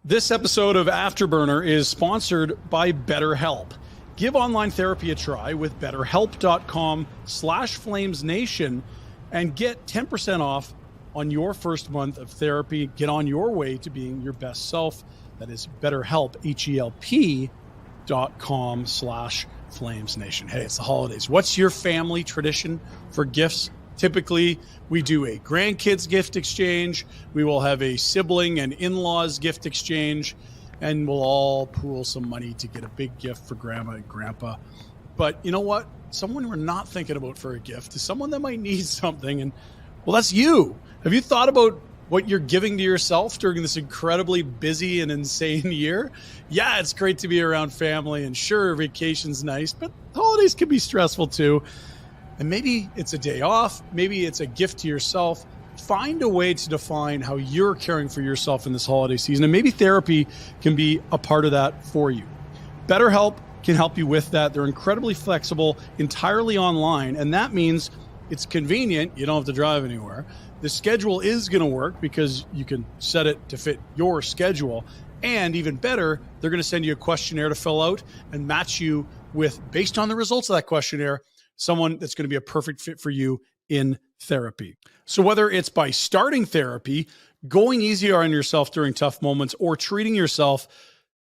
This episode of Afterburner is sponsored by BetterHelp. Give online therapy a try with BetterHelp.com/FlamesNation and get 10% off on your first month of therapy. Get on your way to being your best self. That is BetterHelp, HELP.com/FlamesNation. Hey, it's the holidays. What's your family tradition for gifts? Typically, we do a grandkids gift exchange. We will have a sibling and in-laws gift exchange, and we'll all pool some money to get a big gift for grandma and grandpa. But you know what? Someone we're not thinking about for a gift is someone that might need something, and well, that's you. Have you thought about what you're giving to yourself during this incredibly busy and insane year? Yeah, it's great to be around family, and sure, vacation's nice, but holidays can be stressful too. And maybe it's a day off. Maybe it's a gift to yourself. Find a way to define how you're caring for yourself in this holiday season. And maybe therapy can be a part of that for you. BetterHelp can help you with that. They're incredibly flexible, entirely online. And that means it's convenient. You don't have to drive anywhere. The schedule is going to work because you can set it to fit your schedule. And even better, they're going to send you a questionnaire to fill out and match you with, based on the results of that questionnaire, someone that's going to be a perfect fit for you in therapy. So whether it's by starting therapy, going easier on yourself during tough moments, or treating yourself,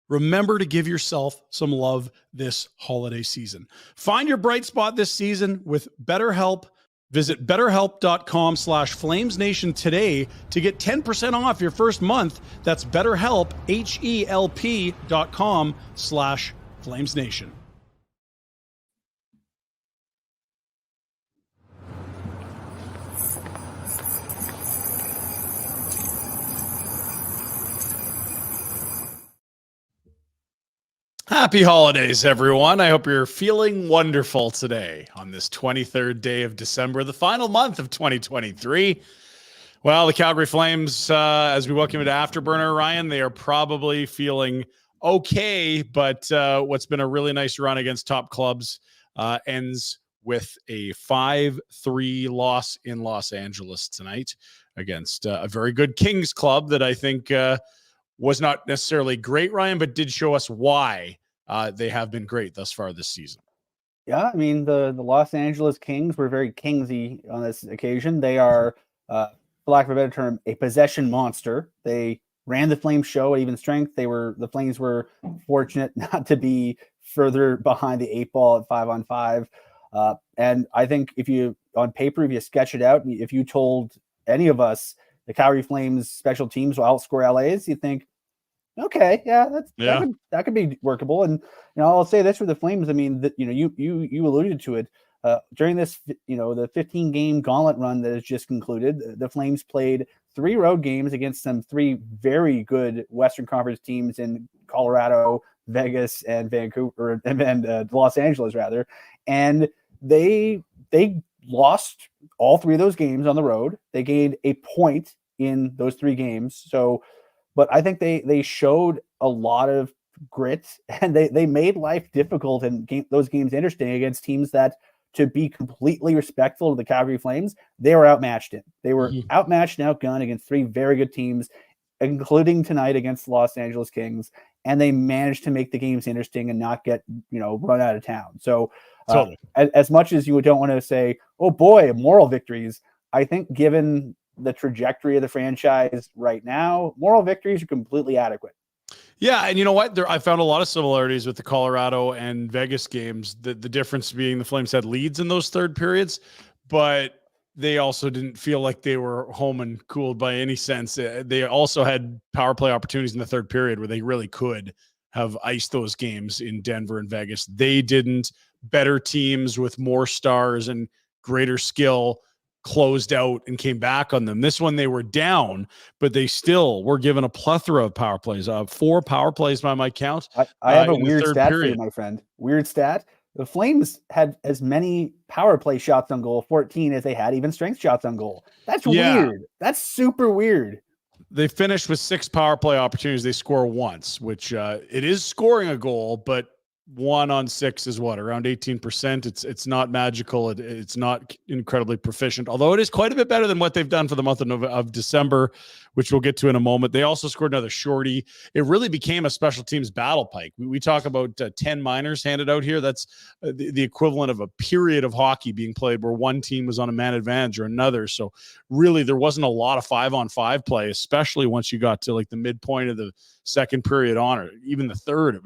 remember to give yourself some love this holiday season. Find your bright spot this season with BetterHelp. Visit BetterHelp.com/FlamesNation today to get 10% off your first month. That's BetterHelp, HELP.com/FlamesNation. Happy holidays, everyone. I hope you're feeling wonderful today on this 23rd day of December, the final month of 2023. Well, the Calgary Flames, as we welcome you to Afterburner, Ryan, they are probably feeling okay, but what's been a really nice run against top clubs ends with a 5-3 loss in Los Angeles tonight against a very good Kings club that I think was not necessarily great, Ryan, but did show us why they have been great thus far this season. Yeah, I mean, the Los Angeles Kings were very Kingsy on this occasion. They are, for lack of a better term, a possession monster. They ran the Flames show at even strength. The Flames were fortunate not to be further behind the 8 ball at 5-on-5. And I think if you sketch it out, if you told any of us the Calgary Flames special teams will outscore LA's, you think, okay, that could be workable. And I'll say this for the Flames. I mean, you alluded to it during this, the 15-game gauntlet run that has just concluded. The Flames played 3 road games against some 3 very good Western Conference teams in Colorado, Vegas, and Vancouver, and Los Angeles rather, and they lost all 3 of those games on the road. They gained a point in those 3 games. So, but I think they showed a lot of grit, and they made life difficult and those games interesting against teams that, to be completely respectful to the Calgary Flames, they were outmatched in. They were outmatched and outgunned against 3 very good teams, including tonight against the Los Angeles Kings, and they managed to make the games interesting and not get run out of town. So totally. As much as you don't want to say, oh boy, moral victories, I think given the trajectory of the franchise right now, moral victories are completely adequate. Yeah, and you know what? I found a lot of similarities with the Colorado and Vegas games. The difference being the Flames had leads in those third periods, but they also didn't feel like they were home and cooled by any sense. They also had power play opportunities in the third period where they really could have iced those games in Denver and Vegas. They didn't. Better teams with more stars and greater skill closed out and came back on them. This one they were down, but they still were given a plethora of power plays. 4 power plays by my count. I have a weird stat for you, my friend. Weird stat. The Flames had as many power play shots on goal, 14, as they had even strength shots on goal. That's weird. That's super weird. They finished with 6 power play opportunities. They score once, which it is scoring a goal, but 1 on 6 is what, around 18%. It's not magical. It's not incredibly proficient, although it is quite a bit better than what they've done for the month of December, which we'll get to in a moment. They also scored another shorty. It really became a special teams battle, Pike. We talk about 10 minors handed out here. That's the equivalent of a period of hockey being played where one team was on a man advantage or another. So really there wasn't a lot of 5-on-5 play, especially once you got to like the midpoint of the second period on, or even the third.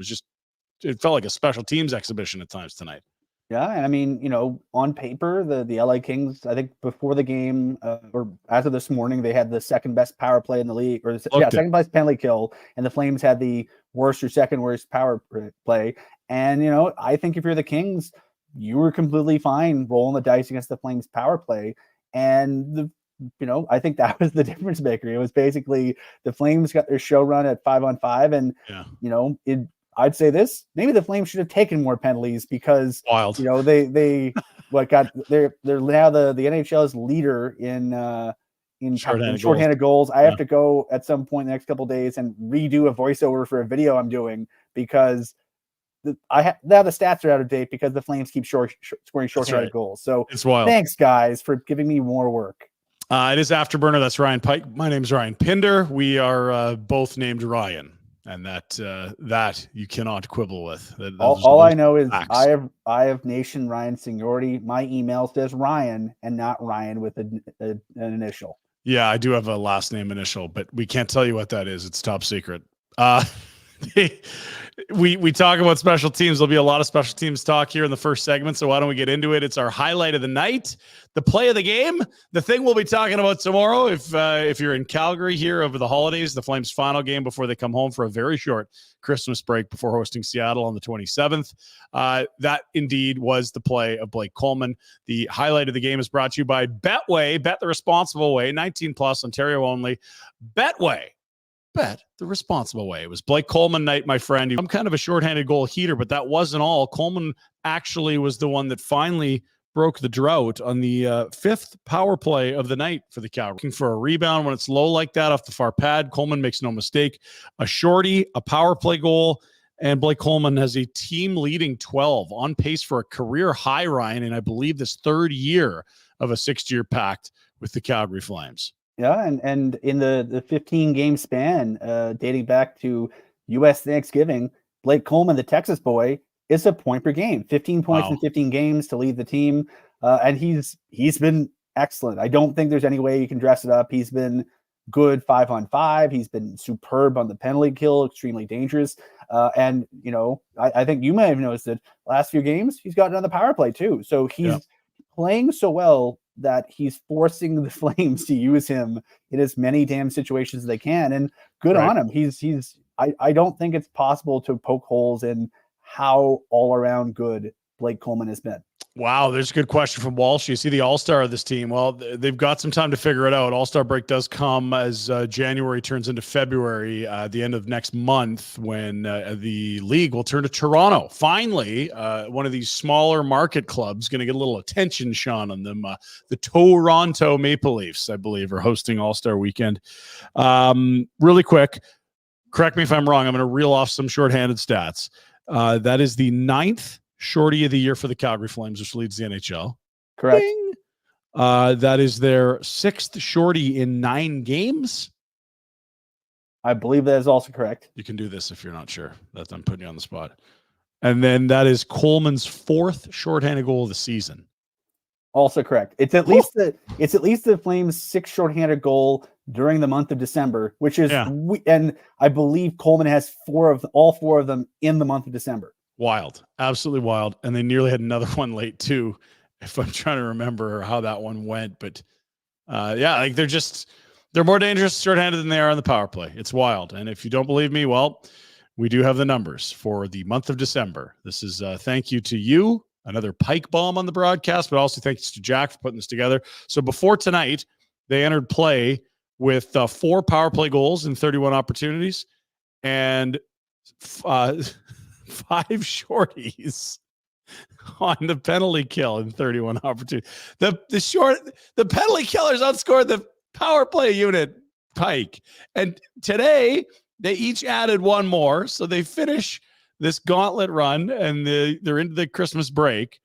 It felt like a special teams exhibition at times tonight. Yeah, and I mean, on paper, the LA Kings, I think before the game or as of this morning, they had the second best power play in the league, or second best penalty kill, and the Flames had the worst or second worst power play. And I think if you're the Kings, you were completely fine rolling the dice against the Flames power play, and I think that was the difference maker. It was basically the Flames got their show run at 5-on-5, and I'd say this, maybe the Flames should have taken more penalties because wild. They're now the NHL's leader in shorthanded goals. I have to go at some point in the next couple of days and redo a voiceover for a video I'm doing because now the stats are out of date because the Flames keep scoring shorthanded goals. So it's wild. Thanks guys for giving me more work. It is Afterburner. That's Ryan Pike. My name's Ryan Pinder. We are both named Ryan. And that you cannot quibble with. All I know is facts. I have Nation Ryan seniority. My email says Ryan and not Ryan with an initial. Yeah, I do have a last name initial, but we can't tell you what that is. It's top secret. We talk about special teams. There'll be a lot of special teams talk here in the first segment, so why don't we get into it? It's our highlight of the night, the play of the game, the thing we'll be talking about tomorrow. If you're in Calgary here over the holidays, the Flames' final game before they come home for a very short Christmas break before hosting Seattle on the 27th. That indeed was the play of Blake Coleman. The highlight of the game is brought to you by Betway. Bet the responsible way. 19 plus, Ontario only. Betway. Bet the responsible way. It was Blake Coleman night, my friend. I'm kind of a shorthanded goal heater, but that wasn't all. Coleman actually was the one that finally broke the drought on the fifth power play of the night for the Calgary. Looking for a rebound when it's low like that off the far pad. Coleman makes no mistake. A shorty, a power play goal, and Blake Coleman has a team-leading 12 on pace for a career high, Ryan, and I believe this third year of a 6-year pact with the Calgary Flames. Yeah, and in the 15-game span dating back to U.S. Thanksgiving, Blake Coleman, the Texas boy, is a point per game. 15 points in 15 games to lead the team, and he's been excellent. I don't think there's any way you can dress it up. He's been good 5-on-5. He's been superb on the penalty kill, extremely dangerous. And I think you may have noticed that last few games he's gotten on the power play too. So he's playing so well that he's forcing the Flames to use him in as many damn situations as they can. And good on him. I don't think it's possible to poke holes in how all around good Blake Coleman has been. Wow, there's a good question from Walsh. You see the all-star of this team. Well, they've got some time to figure it out. All-star break does come as January turns into February, the end of next month, when the league will turn to Toronto. Finally, one of these smaller market clubs going to get a little attention shone on them. The Toronto Maple Leafs, I believe, are hosting All-Star Weekend. Really quick, correct me if I'm wrong. I'm going to reel off some shorthanded stats. That is the 9th shorty of the year for the Calgary Flames, which leads the NHL. Correct. Ding. That is their 6th shorty in 9 games. I believe that is also correct. You can do this if you're not sure. I'm putting you on the spot. And then that is Coleman's 4th shorthanded goal of the season. Also correct. It's at least the Flames' 6th shorthanded goal during the month of December, which is and I believe Coleman has all four of them in the month of December. Wild, absolutely wild. And they nearly had another one late too, if I'm trying to remember how that one went. But like they're more dangerous shorthanded than they are on the power play. It's wild. And if you don't believe me, well, we do have the numbers for the month of December. This is thank you to you, another Pike bomb on the broadcast, but also thanks to Jack for putting this together. So before tonight, they entered play with 4 power play goals in 31 opportunities and 5 shorties on the penalty kill in 31 opportunities. The penalty killers outscored the power play unit, Pike. And today they each added one more, so they finish this gauntlet run, and they're into the Christmas break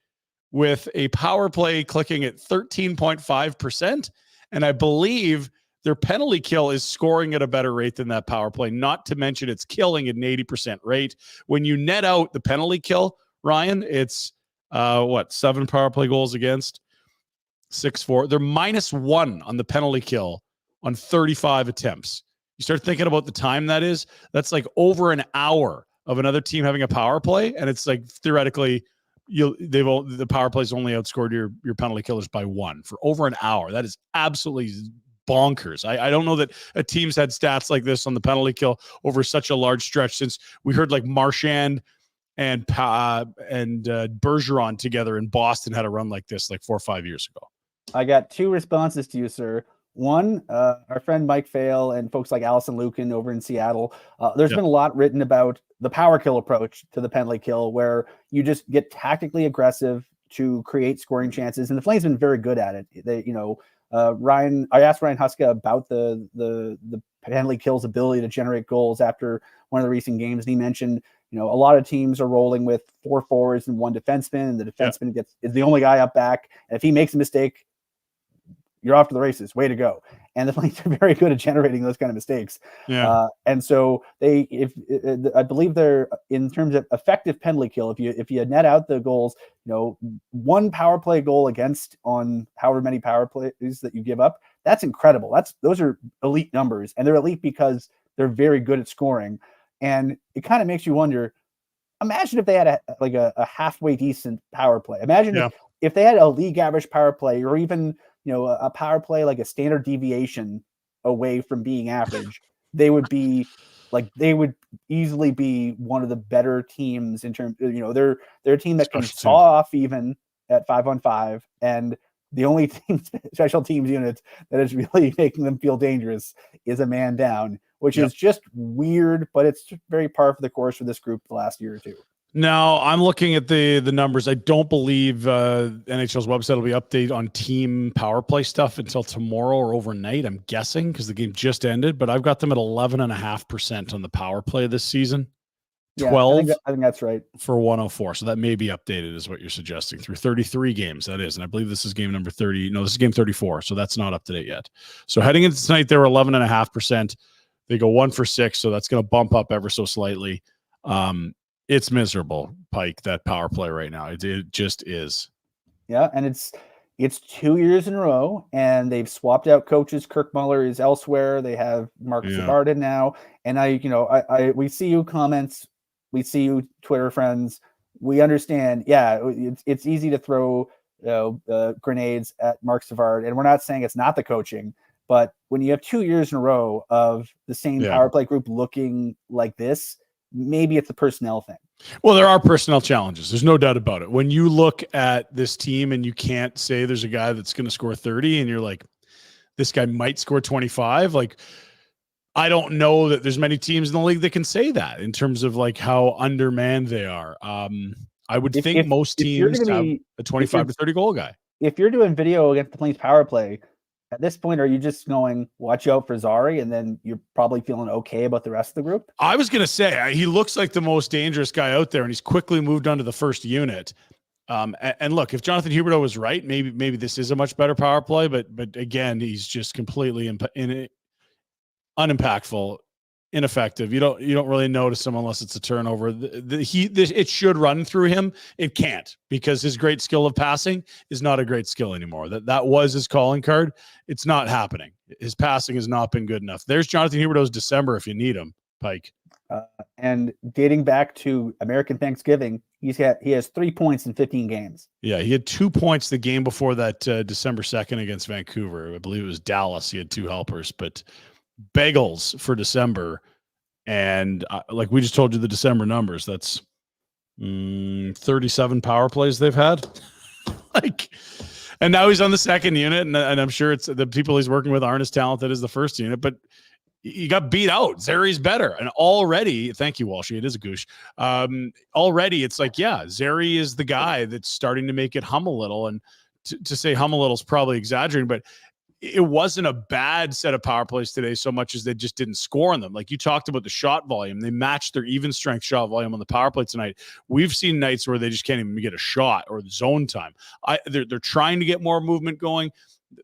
with a power play clicking at 13.5%. And I believe their penalty kill is scoring at a better rate than that power play, not to mention it's killing at an 80% rate. When you net out the penalty kill, Ryan, it's 7 power play goals against, 6-4. They're -1 on the penalty kill on 35 attempts. You start thinking about the time that is, that's like over an hour of another team having a power play. And it's like theoretically, the power plays only outscored your penalty killers by 1 for over an hour. That is absolutely bonkers. I don't know that a team's had stats like this on the penalty kill over such a large stretch since we heard like Marchand and Bergeron together in Boston had a run like this like 4 or 5 years ago. I got 2 responses to you, sir. One, our friend Mike Fail and folks like Allison Lucan over in Seattle. There's been a lot written about the power kill approach to the penalty kill, where you just get tactically aggressive to create scoring chances, and the Flames have been very good at it. Ryan, I asked Ryan Huska about the penalty kill's ability to generate goals after one of the recent games, and he mentioned, a lot of teams are rolling with 4 forwards and 1 defenseman, and the defenseman is the only guy up back, and if he makes a mistake, you're off to the races. Way to go. And the Flames are very good at generating those kind of mistakes. Yeah. And so I believe they're, in terms of effective penalty kill, if you net out the goals, 1 power play goal against on however many power plays that you give up, that's incredible. Those are elite numbers, and they're elite because they're very good at scoring. And it kind of makes you wonder, imagine if they had a halfway decent power play. Imagine if they had a league average power play, or even a power play like a standard deviation away from being average, they would easily be one of the better teams in terms of, they're a team that can saw off even at 5-on-5, and the only special teams unit that is really making them feel dangerous is a man down, which is just weird, but it's just very par for the course for this group the last year or two. Now, I'm looking at the numbers. I don't believe NHL's website will be updated on team power play stuff until tomorrow or overnight, I'm guessing, because the game just ended. But I've got them at 11.5% on the power play this season. 12 I think that's right. For 104. So that may be updated, is what you're suggesting, through 33 games, that is. And I believe this is game number 30. No, this is game 34. So that's not up to date yet. So heading into tonight, they were 11.5%. They go 1 for 6. So that's going to bump up ever so slightly. It's miserable, Pike, that power play right now. It just is. Yeah, and it's 2 years in a row, and they've swapped out coaches. Kirk Muller is elsewhere. They have Mark Savard in now. And we see you comments. We see you Twitter friends. We understand. Yeah, it's easy to throw grenades at Mark Savard, and we're not saying it's not the coaching, but when you have 2 years in a row of the same power play group looking like this, maybe it's a personnel thing. Well, there are personnel challenges. There's no doubt about it. When you look at this team and you can't say there's a guy that's going to score 30 and you're like, this guy might score 25. Like, I don't know that there's many teams in the league that can say that in terms of like how undermanned they are. I would think most teams have a 25 to 30 goal guy. If you're doing video against the Flames power play, at this point, are you just going, watch out for Zari, and then you're probably feeling okay about the rest of the group? I was going to say, he looks like the most dangerous guy out there, and he's quickly moved onto the first unit. And look, if Jonathan Huberdeau was right, maybe this is a much better power play, but again, he's just completely unimpactful, ineffective. You don't really notice him unless it's a turnover. It should run through him. It can't, because his great skill of passing is not a great skill anymore. That was his calling card. It's not happening. His passing has not been good enough. There's Jonathan Huberdeau's December if you need him, Pike. And dating back to American Thanksgiving, he has 3 points in 15 games. Yeah, he had 2 points the game before that, December 2nd against Vancouver. I believe it was Dallas. He had 2 helpers, but bagels for December. And like we just told you the December numbers, that's 37 power plays they've had. And now he's on the second unit, and I'm sure it's the people he's working with aren't as talented as the first unit, but he got beat out. Zari's better. And already, thank you, Walshy. It is a goosh. Already it's like, Zari is the guy that's starting to make it hum a little. And to say hum a little is probably exaggerating, but it wasn't a bad set of power plays today so much as they just didn't score on them. Like you talked about the shot volume. They matched their even strength shot volume on the power play tonight. We've seen nights where they just can't even get a shot or the zone time. They're trying to get more movement going.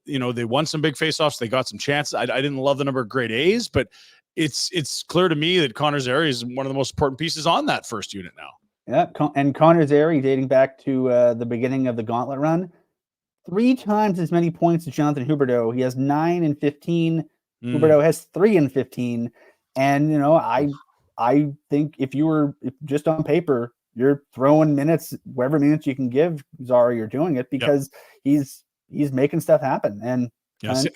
They won some big faceoffs. They got some chances. I didn't love the number of grade A's, but it's clear to me that Connor Zary is one of the most important pieces on that first unit now. Yeah, and Connor Zary, dating back to the beginning of the gauntlet run, 3 times as many points as Jonathan Huberdeau. He has 9 and 15. Huberdeau has 3 and 15. And I think if just on paper, you're throwing minutes, whatever minutes you can give Zary, you're doing it because he's making stuff happen. And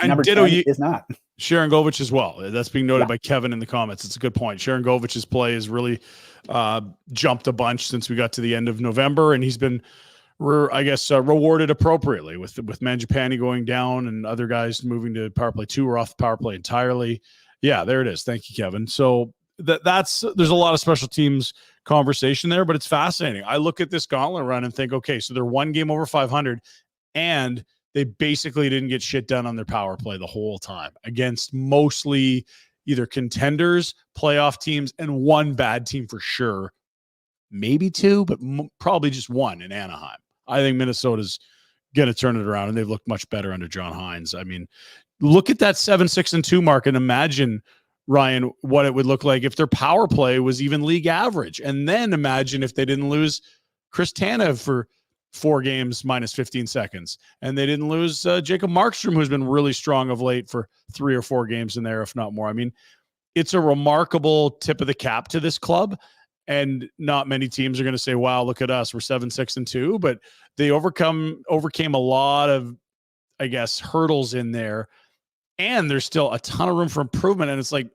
number ditto 10 is not. Sharon Govich as well. That's being noted by Kevin in the comments. It's a good point. Sharon Govich's play has really jumped a bunch since we got to the end of November, and he's been rewarded appropriately with Mangiapane going down and other guys moving to power play 2 or off power play entirely. Yeah, there it is. Thank you, Kevin. So there's a lot of special teams conversation there, but it's fascinating. I look at this gauntlet run and think, okay, so they're 1 game over 500 and they basically didn't get shit done on their power play the whole time against mostly either contenders, playoff teams, and 1 bad team for sure. Maybe 2, but probably just 1 in Anaheim. I think Minnesota's going to turn it around, and they've looked much better under John Hines. I mean, look at that 7-6-2 mark and imagine, Ryan, what it would look like if their power play was even league average. And then imagine if they didn't lose Chris Tanev for 4 games minus 15 seconds. And they didn't lose Jacob Markstrom, who's been really strong of late for 3 or 4 games in there, if not more. I mean, it's a remarkable tip of the cap to this club. And not many teams are going to say, wow, look at us. We're 7-6-2, but they overcame a lot of, I guess, hurdles in there. And there's still a ton of room for improvement. And it's like,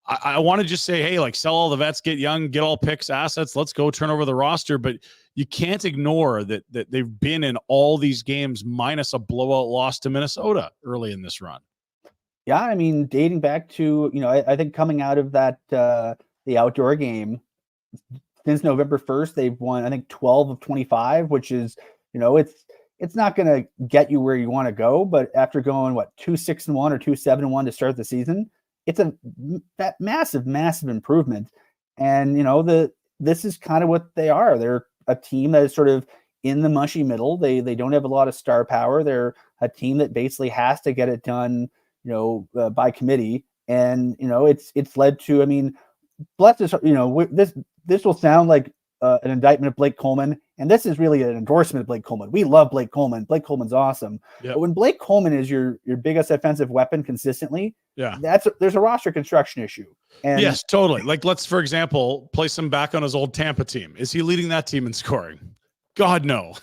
I want to just say, hey, like sell all the vets, get young, get all picks, assets. Let's go turn over the roster. But you can't ignore that they've been in all these games minus a blowout loss to Minnesota early in this run. Yeah. I mean, dating back to, I think coming out of that, the outdoor game, since November 1st, they've won, I think, 12 of 25, which is, it's not going to get you where you want to go. But after going, 2-6-1 or 2-7-1 to start the season, it's that massive, massive improvement. And, this is kind of what they are. They're a team that is sort of in the mushy middle. They don't have a lot of star power. They're a team that basically has to get it done, by committee. And, it's led to, I mean, let's just, this will sound like an indictment of Blake Coleman, and this is really an endorsement of Blake Coleman. We love Blake Coleman. Blake Coleman's awesome. Yep. But when Blake Coleman is your biggest offensive weapon consistently, there's a roster construction issue. And yes, totally. Like, let's, for example, place him back on his old Tampa team. Is he leading that team in scoring? God, no.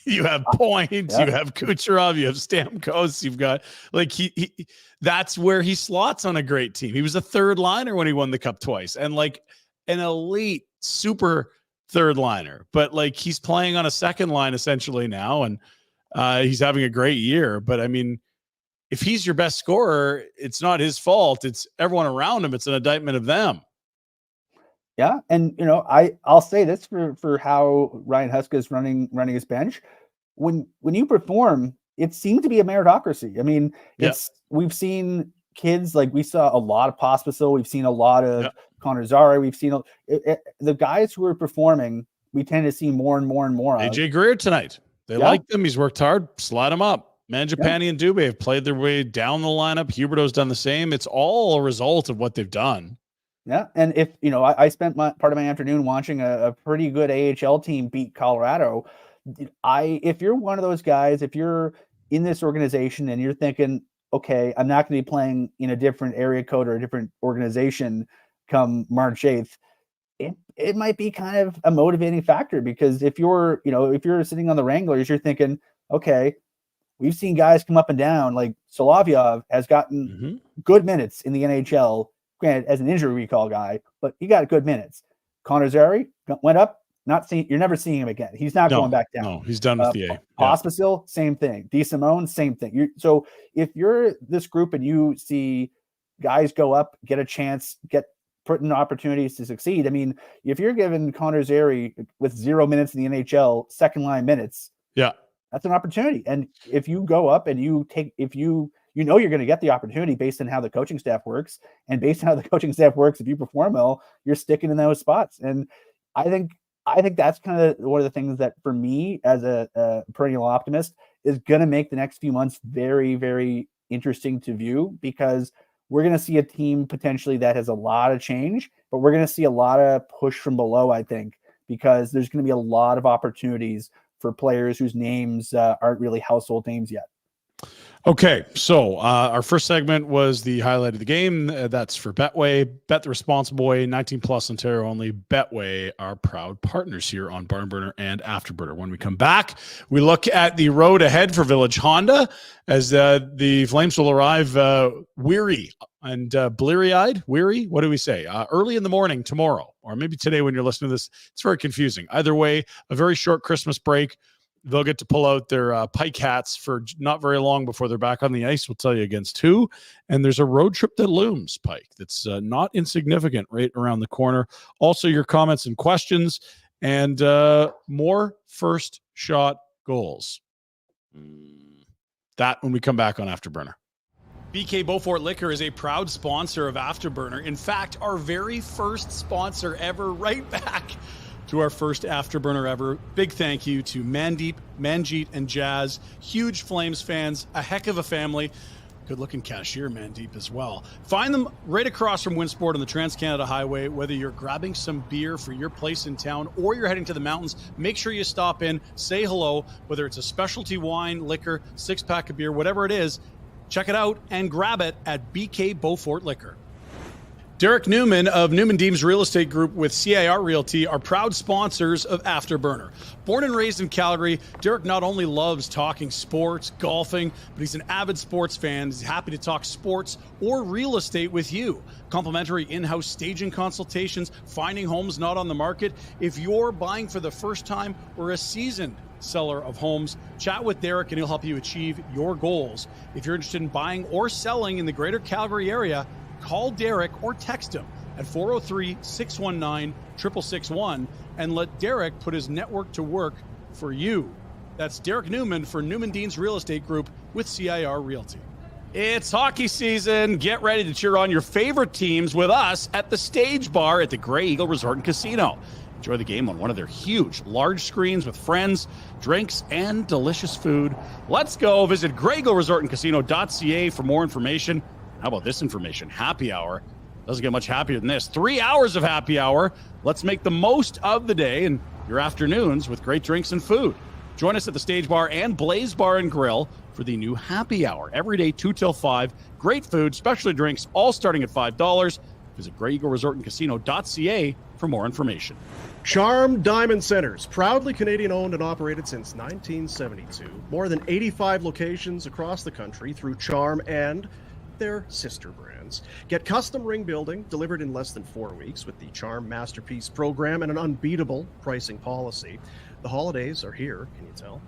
You have Point, you have Kucherov, you have Stamkos, you've got he that's where he slots on a great team. He was a third liner when he won the cup twice, and like an elite super third liner, but like he's playing on a second line essentially now, and he's having a great year. But I mean, if he's your best scorer, it's not his fault. It's everyone around him. It's an indictment of them. Yeah, and I'll say this for how Ryan Huska is running his bench. When you perform, it seems to be a meritocracy. I mean, we've seen kids, like we saw a lot of Pospisil, we've seen a lot of Connor Zary, we've seen the guys who are performing. We tend to see more and more and more. AJ Greer tonight, they like him. He's worked hard. Slide him up. Mangiapane and Dubé have played their way down the lineup. Huberdeau's done the same. It's all a result of what they've done. Yeah, and if I spent part of my afternoon watching a pretty good AHL team beat Colorado. If you're one of those guys, if you're in this organization and you're thinking, okay, I'm not going to be playing in a different area code or a different organization come March 8th, it might be kind of a motivating factor, because if you're sitting on the Wranglers, you're thinking, okay, we've seen guys come up and down. Like Solovyov has gotten good minutes in the NHL, granted as an injury recall guy, but he got good minutes. Connor Zary went up. You're never seeing him again. He's not going back down. No, he's done with the A. Pospisil, same thing. DeSimone, same thing. So if you're this group and you see guys go up, get a chance, get put in opportunities to succeed. I mean, if you're given Connor Zary with 0 minutes in the NHL, second line minutes, that's an opportunity. And if you go up and if you you're going to get the opportunity based on how the coaching staff works, and based on how the coaching staff works, if you perform well, you're sticking in those spots. And I think that's kind of one of the things that, for me as a perennial optimist, is going to make the next few months very, very interesting to view, because we're going to see a team potentially that has a lot of change, but we're going to see a lot of push from below, I think, because there's going to be a lot of opportunities for players whose names aren't really household names yet. Okay, so our first segment was the highlight of the game. That's for Betway. Bet the responsible way, 19 plus, Ontario only. Betway are proud partners here on Barn Burner and Afterburner. When we come back, we look at the road ahead for Village Honda as the Flames will arrive weary and bleary-eyed. Weary? What do we say? Early in the morning tomorrow, or maybe today when you're listening to this. It's very confusing. Either way, a very short Christmas break. They'll get to pull out their Pike hats for not very long before they're back on the ice. We'll tell you against who. And there's a road trip that looms, Pike, that's not insignificant right around the corner. Also, your comments and questions, and more first shot goals. That when we come back on Afterburner. BK Beaufort Liquor is a proud sponsor of Afterburner. In fact, our very first sponsor ever, right back to our first Afterburner ever. Big thank you to Mandeep, Manjeet, and Jazz. Huge Flames fans, a heck of a family. Good-looking cashier, Mandeep, as well. Find them right across from Winsport on the Trans-Canada Highway. Whether you're grabbing some beer for your place in town or you're heading to the mountains, make sure you stop in, say hello. Whether it's a specialty wine, liquor, six-pack of beer, whatever it is, check it out and grab it at BK Beaufort Liquor. Derek Newman of Newman Deems Real Estate Group with CIR Realty are proud sponsors of Afterburner. Born and raised in Calgary, Derek not only loves talking sports, golfing, but he's an avid sports fan. He's happy to talk sports or real estate with you. Complimentary in-house staging consultations, finding homes not on the market. If you're buying for the first time or a seasoned seller of homes, chat with Derek and he'll help you achieve your goals. If you're interested in buying or selling in the greater Calgary area, call Derek or text him at 403-619-6661 and let Derek put his network to work for you. That's Derek Newman for Newman Deans Real Estate Group with CIR Realty. It's hockey season. Get ready to cheer on your favorite teams with us at the Stage Bar at the Grey Eagle Resort and Casino. Enjoy the game on one of their huge, large screens with friends, drinks, and delicious food. Let's go. Visit greyeagleresortandcasino.ca for more information. How about this information? Happy hour. Doesn't get much happier than this. 3 hours of happy hour. Let's make the most of the day and your afternoons with great drinks and food. Join us at the Stage Bar and Blaze Bar and Grill for the new happy hour. Every day, 2 till 5. Great food, specialty drinks, all starting at $5. Visit greyeagleresortandcasino.ca for more information. Charm Diamond Centers, proudly Canadian owned and operated since 1972. More than 85 locations across the country through Charm and their sister brands. Get custom ring building delivered in less than 4 weeks with the Charm Masterpiece program and an unbeatable pricing policy. The holidays are here, can you tell?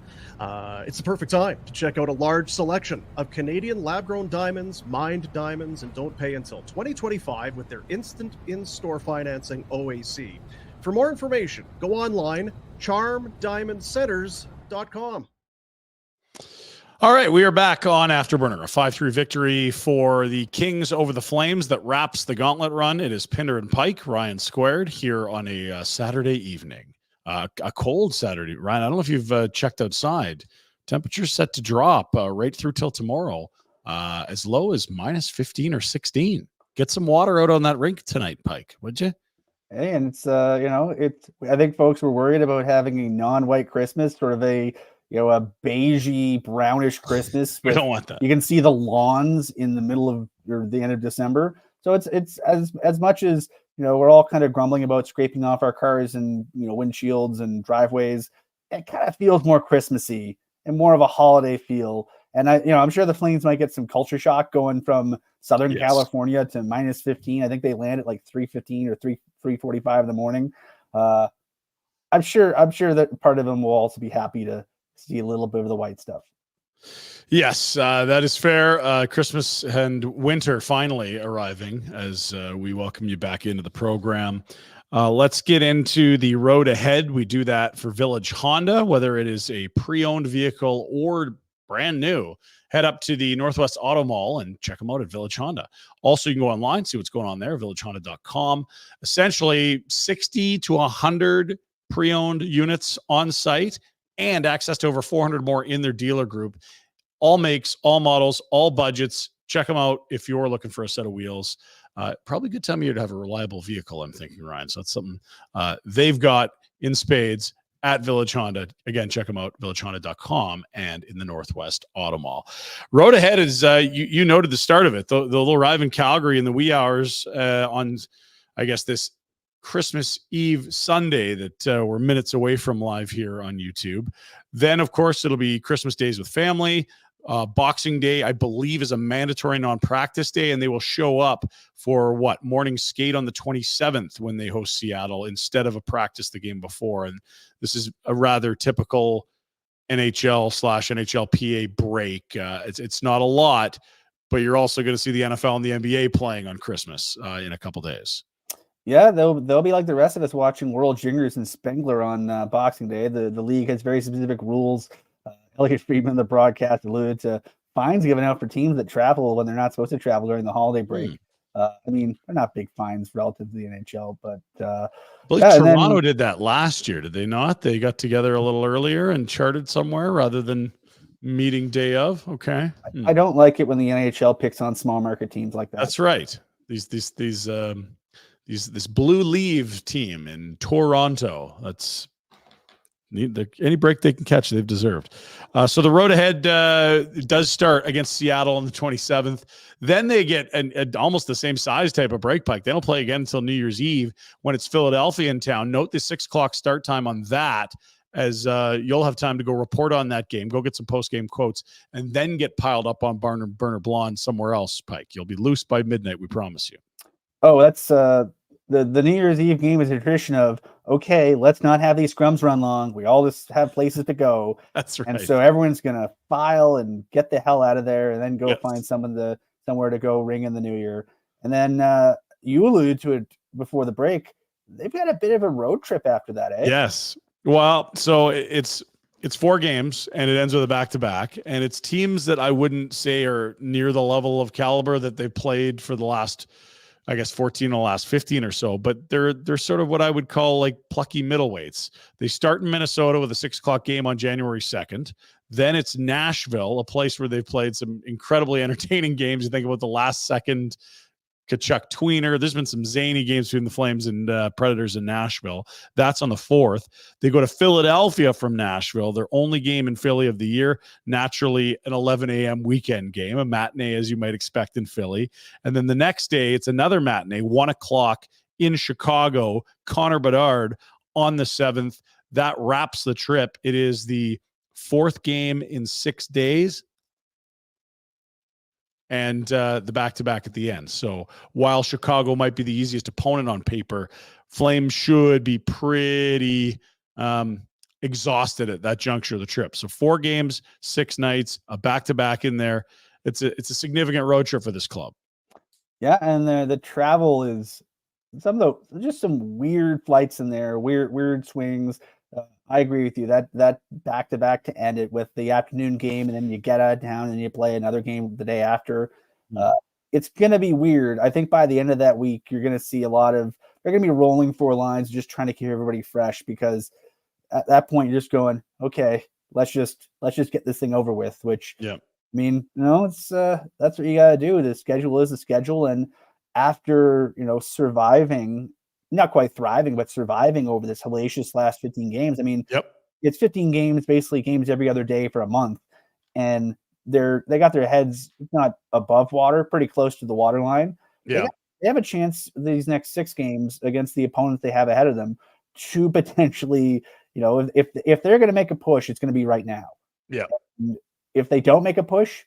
It's the perfect time to check out a large selection of Canadian lab-grown diamonds, mined diamonds, and don't pay until 2025 with their instant in-store financing OAC. For more information, go online, charmdiamondcenters.com. All right, we are back on Afterburner. A 5-3 victory for the Kings over the Flames that wraps the gauntlet run. It is Pinder and Pike, Ryan squared, here on a Saturday evening. A cold Saturday. Ryan, I don't know if you've checked outside. Temperature's set to drop right through till tomorrow, as low as minus 15 or 16. Get some water out on that rink tonight, Pike, would you? Hey, and it's I think folks were worried about having a non-white Christmas, sort of a beigey, brownish Christmas. We don't want that. You can see the lawns in the middle of or the end of December. So it's as much as we're all kind of grumbling about scraping off our cars and windshields and driveways. It kind of feels more Christmassy and more of a holiday feel. And I'm sure the Flames might get some culture shock going from Southern California to minus 15. I think they land at like 3:15 or 3:45 in the morning. I'm sure that part of them will also be happy to see a little bit of the white stuff. Yes, that is fair. Christmas and winter finally arriving as we welcome you back into the program. Let's get into the road ahead. We do that for Village Honda, whether it is a pre-owned vehicle or brand new. head up to the Northwest Auto Mall and check them out at Village Honda. Also, you can go online, see what's going on there, villagehonda.com. Essentially, 60 to 100 pre-owned units on site and access to over 400 more in their dealer group. All makes, all models, all budgets. Check them out if you're looking for a set of wheels. Probably a good time of year to have a reliable vehicle, I'm thinking, Ryan. So that's something they've got in spades at Village Honda. Again, check them out, villagehonda.com and in the Northwest Auto Mall. Road ahead is, you noted the start of it. They'll arrive in Calgary in the wee hours on, I guess, this Christmas Eve Sunday that we're minutes away from live here on YouTube. Then, of course, it'll be Christmas days with family. Boxing Day, I believe, is a mandatory non-practice day, and they will show up for morning skate on the 27th when they host Seattle instead of a practice the game before. And this is a rather typical NHL/NHLPA break. It's not a lot, but you're also going to see the NFL and the NBA playing on Christmas in a couple days. Yeah, they'll be like the rest of us watching World Juniors and Spengler on Boxing Day. The league has very specific rules. Elliot Friedman, the broadcast, alluded to fines given out for teams that travel when they're not supposed to travel during the holiday break. I mean, they're not big fines relative to the NHL, but Toronto did that last year, did they not? They got together a little earlier and chartered somewhere rather than meeting day of. Okay, I don't like it when the NHL picks on small market teams like that. That's right. This Blue Leaf team in Toronto. That's any break they can catch, they've deserved. So the road ahead does start against Seattle on the 27th. Then they get almost the same size type of break, Pike. They don't play again until New Year's Eve when it's Philadelphia in town. Note the 6 o'clock start time on that, as you'll have time to go report on that game, go get some post-game quotes, and then get piled up on Burner Blonde somewhere else, Pike. You'll be loose by midnight, we promise you. Oh, that's the New Year's Eve game is a tradition of, okay, let's not have these scrums run long. We all just have places to go. That's right. And so everyone's going to file and get the hell out of there and then go find somewhere to go ring in the new year. And then you alluded to it before the break. They've got a bit of a road trip after that, eh? Yes. Well, so it's 4 games and it ends with a back-to-back, and it's teams that I wouldn't say are near the level of caliber that they've played for the last, I guess, 14 of the last 15 or so, but they're sort of what I would call like plucky middleweights. They start in Minnesota with a 6 o'clock game on January 2nd. Then it's Nashville, a place where they've played some incredibly entertaining games. You think about the last second Kachuk tweener. There's been some zany games between the Flames and Predators in Nashville. That's on the 4th. They go to Philadelphia from Nashville, their only game in Philly of the year. Naturally, an 11 a.m. weekend game, a matinee as you might expect in Philly. And then the next day, it's another matinee, 1 o'clock in Chicago, Connor Bedard on the 7th. That wraps the trip. It is the 4th game in 6 days. And the back-to-back at the end. So while Chicago might be the easiest opponent on paper, Flames should be pretty exhausted at that juncture of the trip. So 4 games, 6 nights, a back-to-back in there. It's a significant road trip for this club. Yeah, and the travel is just some weird flights in there, weird swings. I agree with you. That back-to-back to end it with the afternoon game, and then you get out of town and you play another game the day after. It's going to be weird. I think by the end of that week, you're going to see they're going to be rolling 4 lines, just trying to keep everybody fresh, because at that point you're just going, okay, let's just get this thing over with, which, I mean, it's that's what you got to do. The schedule is the schedule. And after, surviving, not quite thriving, but surviving over this hellacious last 15 games. I mean, it's 15 games, basically games every other day for a month. And they got their heads not above water, pretty close to the waterline. Yeah. They have a chance these next 6 games against the opponents they have ahead of them to potentially, if they're going to make a push, it's going to be right now. Yeah. And if they don't make a push,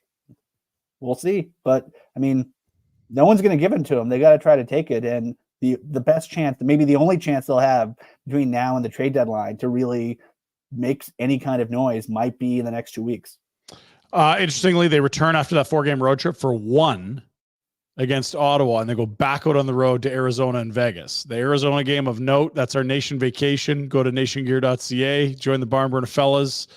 we'll see. But I mean, no one's going to give it to them. They got to try to take it. And the best chance, maybe the only chance they'll have between now and the trade deadline to really make any kind of noise might be in the next 2 weeks. Interestingly, they return after that 4-game road trip for 1 against Ottawa, and they go back out on the road to Arizona and Vegas. The Arizona game of note, that's our nation vacation. Go to nationgear.ca, join the Barn Burner fellas.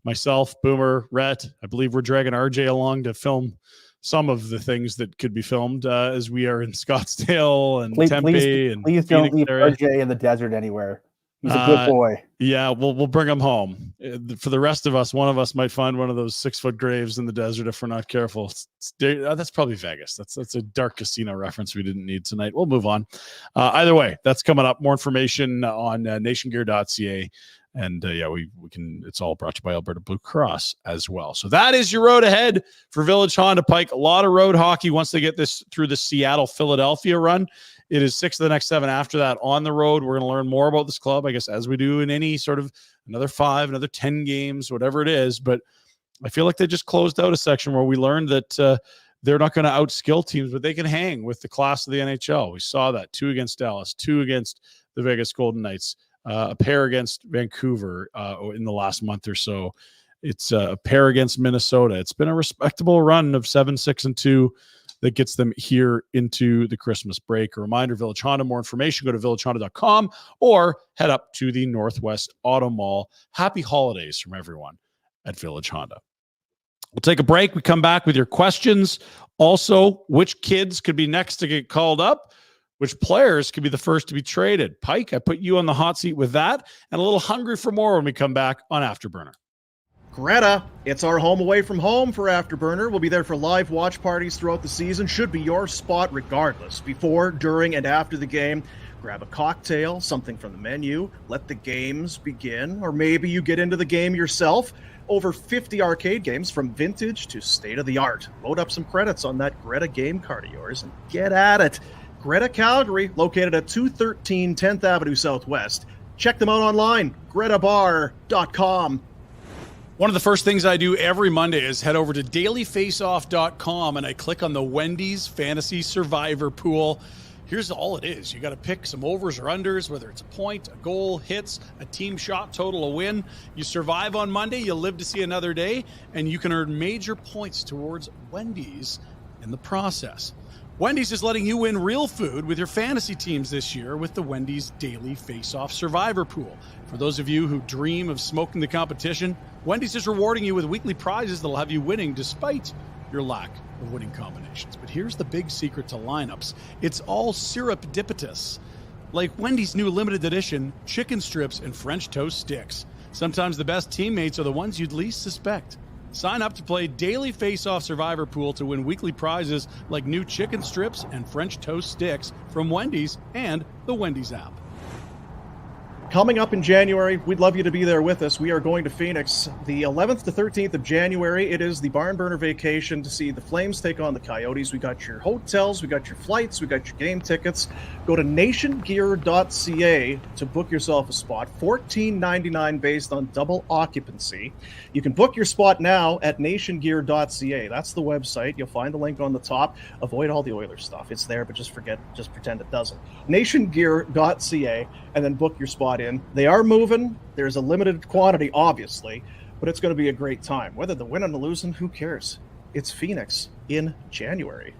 myself, Boomer, Rhett. I believe we're dragging RJ along to film some of the things that could be filmed as we are in Scottsdale and Tempe and please don't leave RJ in the desert anywhere. He's a good boy. Yeah, we'll bring him home. For the rest of us, one of us might find one of those 6-foot graves in the desert if we're not careful. That's probably Vegas. That's a dark casino reference we didn't need tonight. We'll move on. Either way, that's coming up. More information on nationgear.ca. And we can. It's all brought to you by Alberta Blue Cross as well. So that is your road ahead for Village Honda Pike. A lot of road hockey once they get this through the Seattle-Philadelphia run. It is 6 of the next 7 after that on the road. We're going to learn more about this club, I guess, as we do in any sort of another 5, another 10 games, whatever it is. But I feel like they just closed out a section where we learned that they're not going to outskill teams, but they can hang with the class of the NHL. We saw that 2 against Dallas, 2 against the Vegas Golden Knights, a pair against Vancouver in the last month or so. It's a pair against Minnesota. It's been a respectable run of 7-6-2 that gets them here into the Christmas break. A reminder, Village Honda, more information, go to villagehonda.com or head up to the Northwest Auto Mall. Happy holidays from everyone at Village Honda. We'll take a break. We come back with your questions. Also, which kids could be next to get called up? Which players could be the first to be traded? Pike, I put you on the hot seat with that, and a little hungry for more when we come back on Afterburner. Greta, it's our home away from home for Afterburner. We'll be there for live watch parties throughout the season. Should be your spot regardless. Before, during, and after the game, grab a cocktail, something from the menu, let the games begin, or maybe you get into the game yourself. Over 50 arcade games from vintage to state-of-the-art. Load up some credits on that Greta game card of yours and get at it. Greta Calgary, located at 213 10th Avenue Southwest. Check them out online, gretabar.com. One of the first things I do every Monday is head over to dailyfaceoff.com and I click on the Wendy's Fantasy Survivor Pool. Here's all it is. You got to pick some overs or unders, whether it's a point, a goal, hits, a team shot total, a win. You survive on Monday, you live to see another day, and you can earn major points towards Wendy's in the process. Wendy's is letting you win real food with your fantasy teams this year with the Wendy's Daily Face-Off Survivor Pool. For those of you who dream of smoking the competition, Wendy's is rewarding you with weekly prizes that'll have you winning despite your lack of winning combinations. But here's the big secret to lineups. It's all serendipitous. Like Wendy's new limited edition chicken strips and French toast sticks. Sometimes the best teammates are the ones you'd least suspect. Sign up to play Daily Face-Off Survivor Pool to win weekly prizes like new chicken strips and French toast sticks from Wendy's and the Wendy's app. Coming up in January, we'd love you to be there with us. We are going to Phoenix the 11th to 13th of January. It is the barn burner vacation to see the Flames take on the Coyotes. We got your hotels, we got your flights, we got your game tickets. Go to nationgear.ca to book yourself a spot. $14.99 based on double occupancy. You can book your spot now at nationgear.ca. That's the website. You'll find the link on the top. Avoid all the Oilers stuff. It's there, but just pretend it doesn't. nationgear.ca, and then book your spot in. They are moving. There's a limited quantity, obviously, but it's going to be a great time. Whether they're winning or losing, who cares? It's Phoenix in January.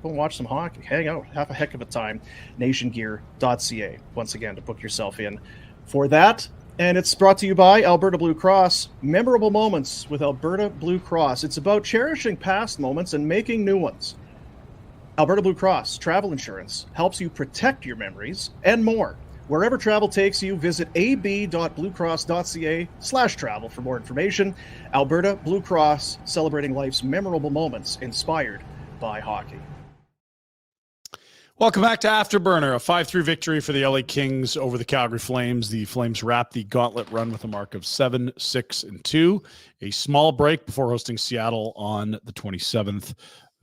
Go and watch some hockey, hang out, have a heck of a time. nationgear.ca, once again, to book yourself in for that. And it's brought to you by Alberta Blue Cross. Memorable moments with Alberta Blue Cross. It's about cherishing past moments and making new ones. Alberta Blue Cross Travel Insurance helps you protect your memories and more. Wherever travel takes you, visit ab.bluecross.ca/travel for more information. Alberta Blue Cross, celebrating life's memorable moments inspired by hockey. Welcome back to Afterburner, a 5-3 victory for the LA Kings over the Calgary Flames. The Flames wrapped the gauntlet run with a mark of 7-6-2. A small break before hosting Seattle on the 27th.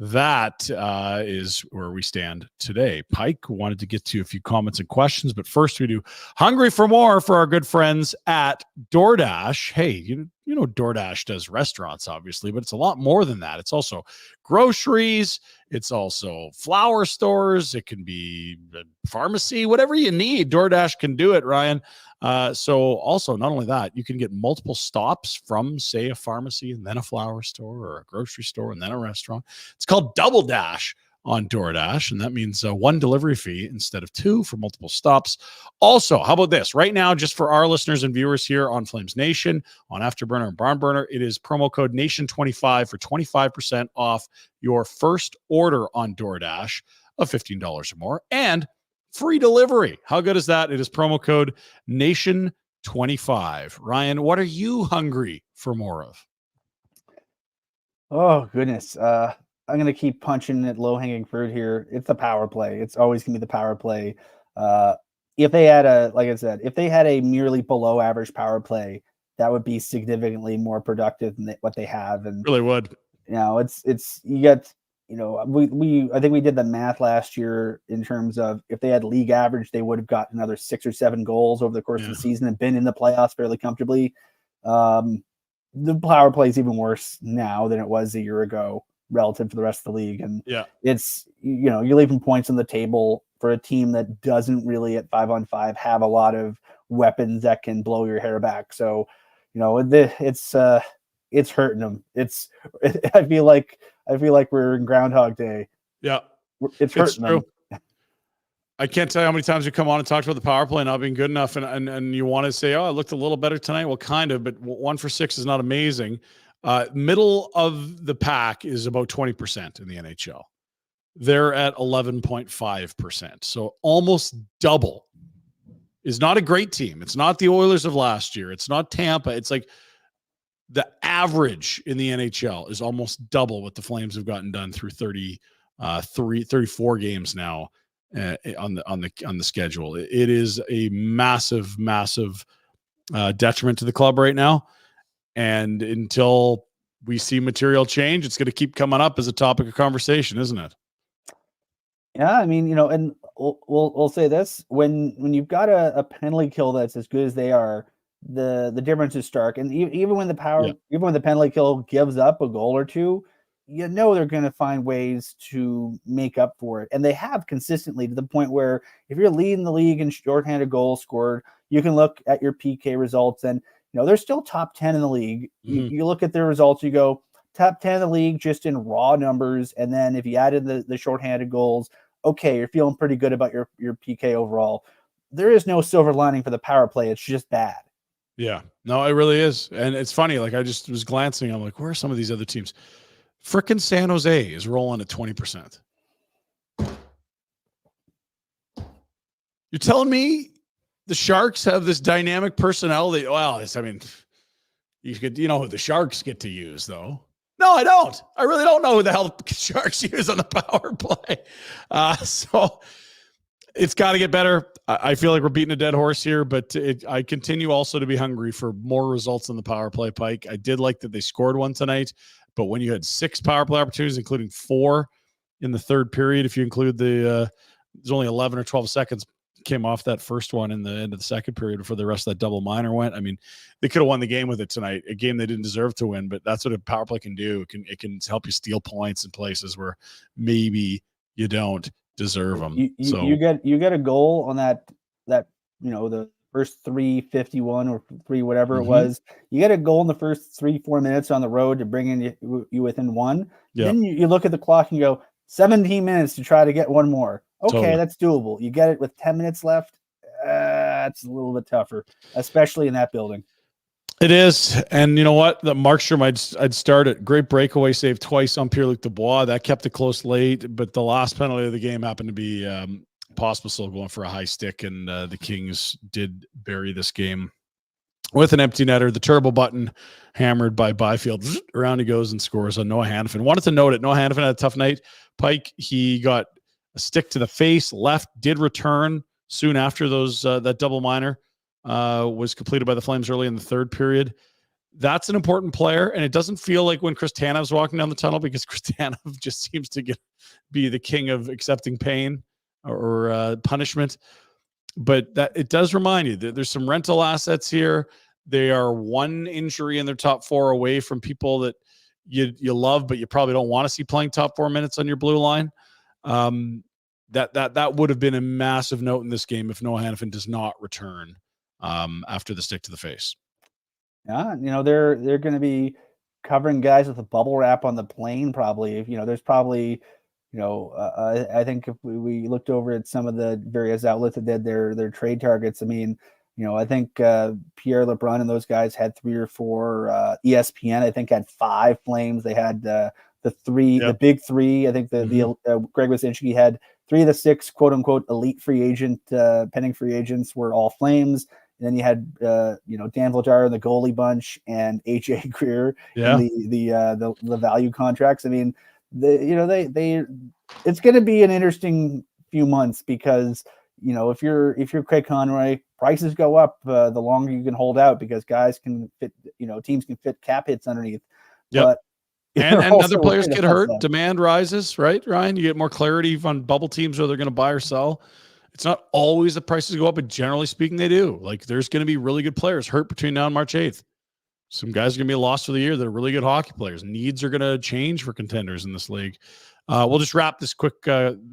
That is where we stand today. Pike wanted to get to a few comments and questions, but first we do Hungry for More for our good friends at DoorDash. Hey, you know DoorDash does restaurants, obviously, but it's a lot more than that. It's also groceries. It's also flower stores. It can be a pharmacy, whatever you need. DoorDash can do it, Ryan. So also, not only that, you can get multiple stops from, say, a pharmacy and then a flower store or a grocery store and then a restaurant. It's called Double Dash on DoorDash, and that means one delivery fee instead of 2 for multiple stops. Also, how about this? Right now, just for our listeners and viewers here on Flames Nation, on Afterburner and Barnburner, it is promo code NATION25 for 25% off your first order on DoorDash of $15 or more, and free delivery. How good is that? It is promo code NATION25. Ryan, what are you hungry for more of? Oh, goodness. I'm going to keep punching at low-hanging fruit here. It's the power play. It's always going to be the power play. If they had if they had a merely below average power play, that would be significantly more productive than what they have. And really would. I think we did the math last year in terms of if they had league average, they would have got another 6 or 7 goals over the course of the season and been in the playoffs fairly comfortably. The power play is even worse now than it was a year ago relative to the rest of the league. And it's, you're leaving points on the table for a team that doesn't really at 5-on-5 have a lot of weapons that can blow your hair back. So, it's hurting them. I feel like we're in Groundhog Day. Yeah. It's hurting them. I can't tell you how many times you come on and talk about the power play not being good enough, and you want to say, oh, it looked a little better tonight. Well, kind of, but 1 for 6 is not amazing. Middle of the pack is about 20% in the NHL. They're at 11.5%. So almost double. Is not a great team. It's not the Oilers of last year. It's not Tampa. It's like the average in the NHL is almost double what the Flames have gotten done through 34 games now. On the schedule. It is a massive detriment to the club right now, and until we see material change, it's going to keep coming up as a topic of conversation, isn't it? Yeah, I mean, and we'll say this: when you've got a penalty kill that's as good as they are, the difference is stark. And even when the penalty kill gives up a goal or two, they're going to find ways to make up for it. And they have consistently, to the point where if you're leading the league in shorthanded goals scored, you can look at your PK results and, they're still top 10 in the league. Mm-hmm. You look at their results, you go top 10 in the league just in raw numbers. And then if you added the shorthanded goals, okay, you're feeling pretty good about your PK overall. There is no silver lining for the power play. It's just bad. Yeah, no, it really is. And it's funny. Like, I just was glancing. I'm like, where are some of these other teams? Frickin' San Jose is rolling at 20%. You're telling me the Sharks have this dynamic personnel? You know who the Sharks get to use, though. No, I don't. I really don't know who the hell the Sharks use on the power play. So it's got to get better. I feel like we're beating a dead horse here, but I continue also to be hungry for more results on the power play, Pike. I did like that they scored one tonight. But when you had 6 power play opportunities, including 4 in the third period, if you include there's only 11 or 12 seconds came off that first one in the end of the second period before the rest of that double minor went. I mean, they could have won the game with it tonight, a game they didn't deserve to win, but that's what a power play can do. It can help you steal points in places where maybe you don't deserve them. You get a goal on that the first 3:51 or 3 whatever it was. You get a goal in the first 3-4 minutes on the road to bring in you within 1. Yeah. Then you look at the clock and go 17 minutes to try to get one more. Okay, totally. That's doable. You get it with 10 minutes left. It's a little bit tougher, especially in that building. It is. And you know what? The Markstrom, I'd start it. Great breakaway save twice on Pierre-Luc Dubois. That kept it close late, but the last penalty of the game happened to be Pospisil going for a high stick, and the Kings did bury this game with an empty netter. The turbo button hammered by Byfield. Around he goes and scores on Noah Hanifin. Wanted to note it. Noah Hanifin had a tough night. Pike, he got a stick to the face, left, did return soon after those that double minor was completed by the Flames early in the third period. That's an important player, and it doesn't feel like when Chris Tanev's walking down the tunnel, because Chris Tanev just seems to be the king of accepting pain or punishment. But that it does remind you that there's some rental assets here. They are 1 injury in their top 4 away from people that you love, but you probably don't want to see playing top 4 minutes on your blue line. That would have been a massive note in this game if Noah Hanifin does not return after the stick to the face. Yeah, they're going to be covering guys with a bubble wrap on the plane. Probably, there's probably I think if we looked over at some of the various outlets that did their trade targets, I mean, I think Pierre LeBrun and those guys had 3 or 4. ESPN, I think, had 5 Flames. They had the big 3. I think Greg Wyszynski had 3 of the 6 quote unquote elite free agent pending free agents were all Flames. And then you had Dan Vladar and the goalie bunch and AJ Greer in the value contracts. I mean, it's going to be an interesting few months because if you're Craig Conroy, prices go up the longer you can hold out because guys can fit, teams can fit cap hits underneath. Yep. But and other players get hurt. Demand rises, right, Ryan? You get more clarity on bubble teams whether they're going to buy or sell. It's not always the prices go up, but generally speaking, they do. Like there's going to be really good players hurt between now and March 8th. Some guys are going to be lost for the year that are really good hockey players. Needs are going to change for contenders in this league. We'll just wrap this quick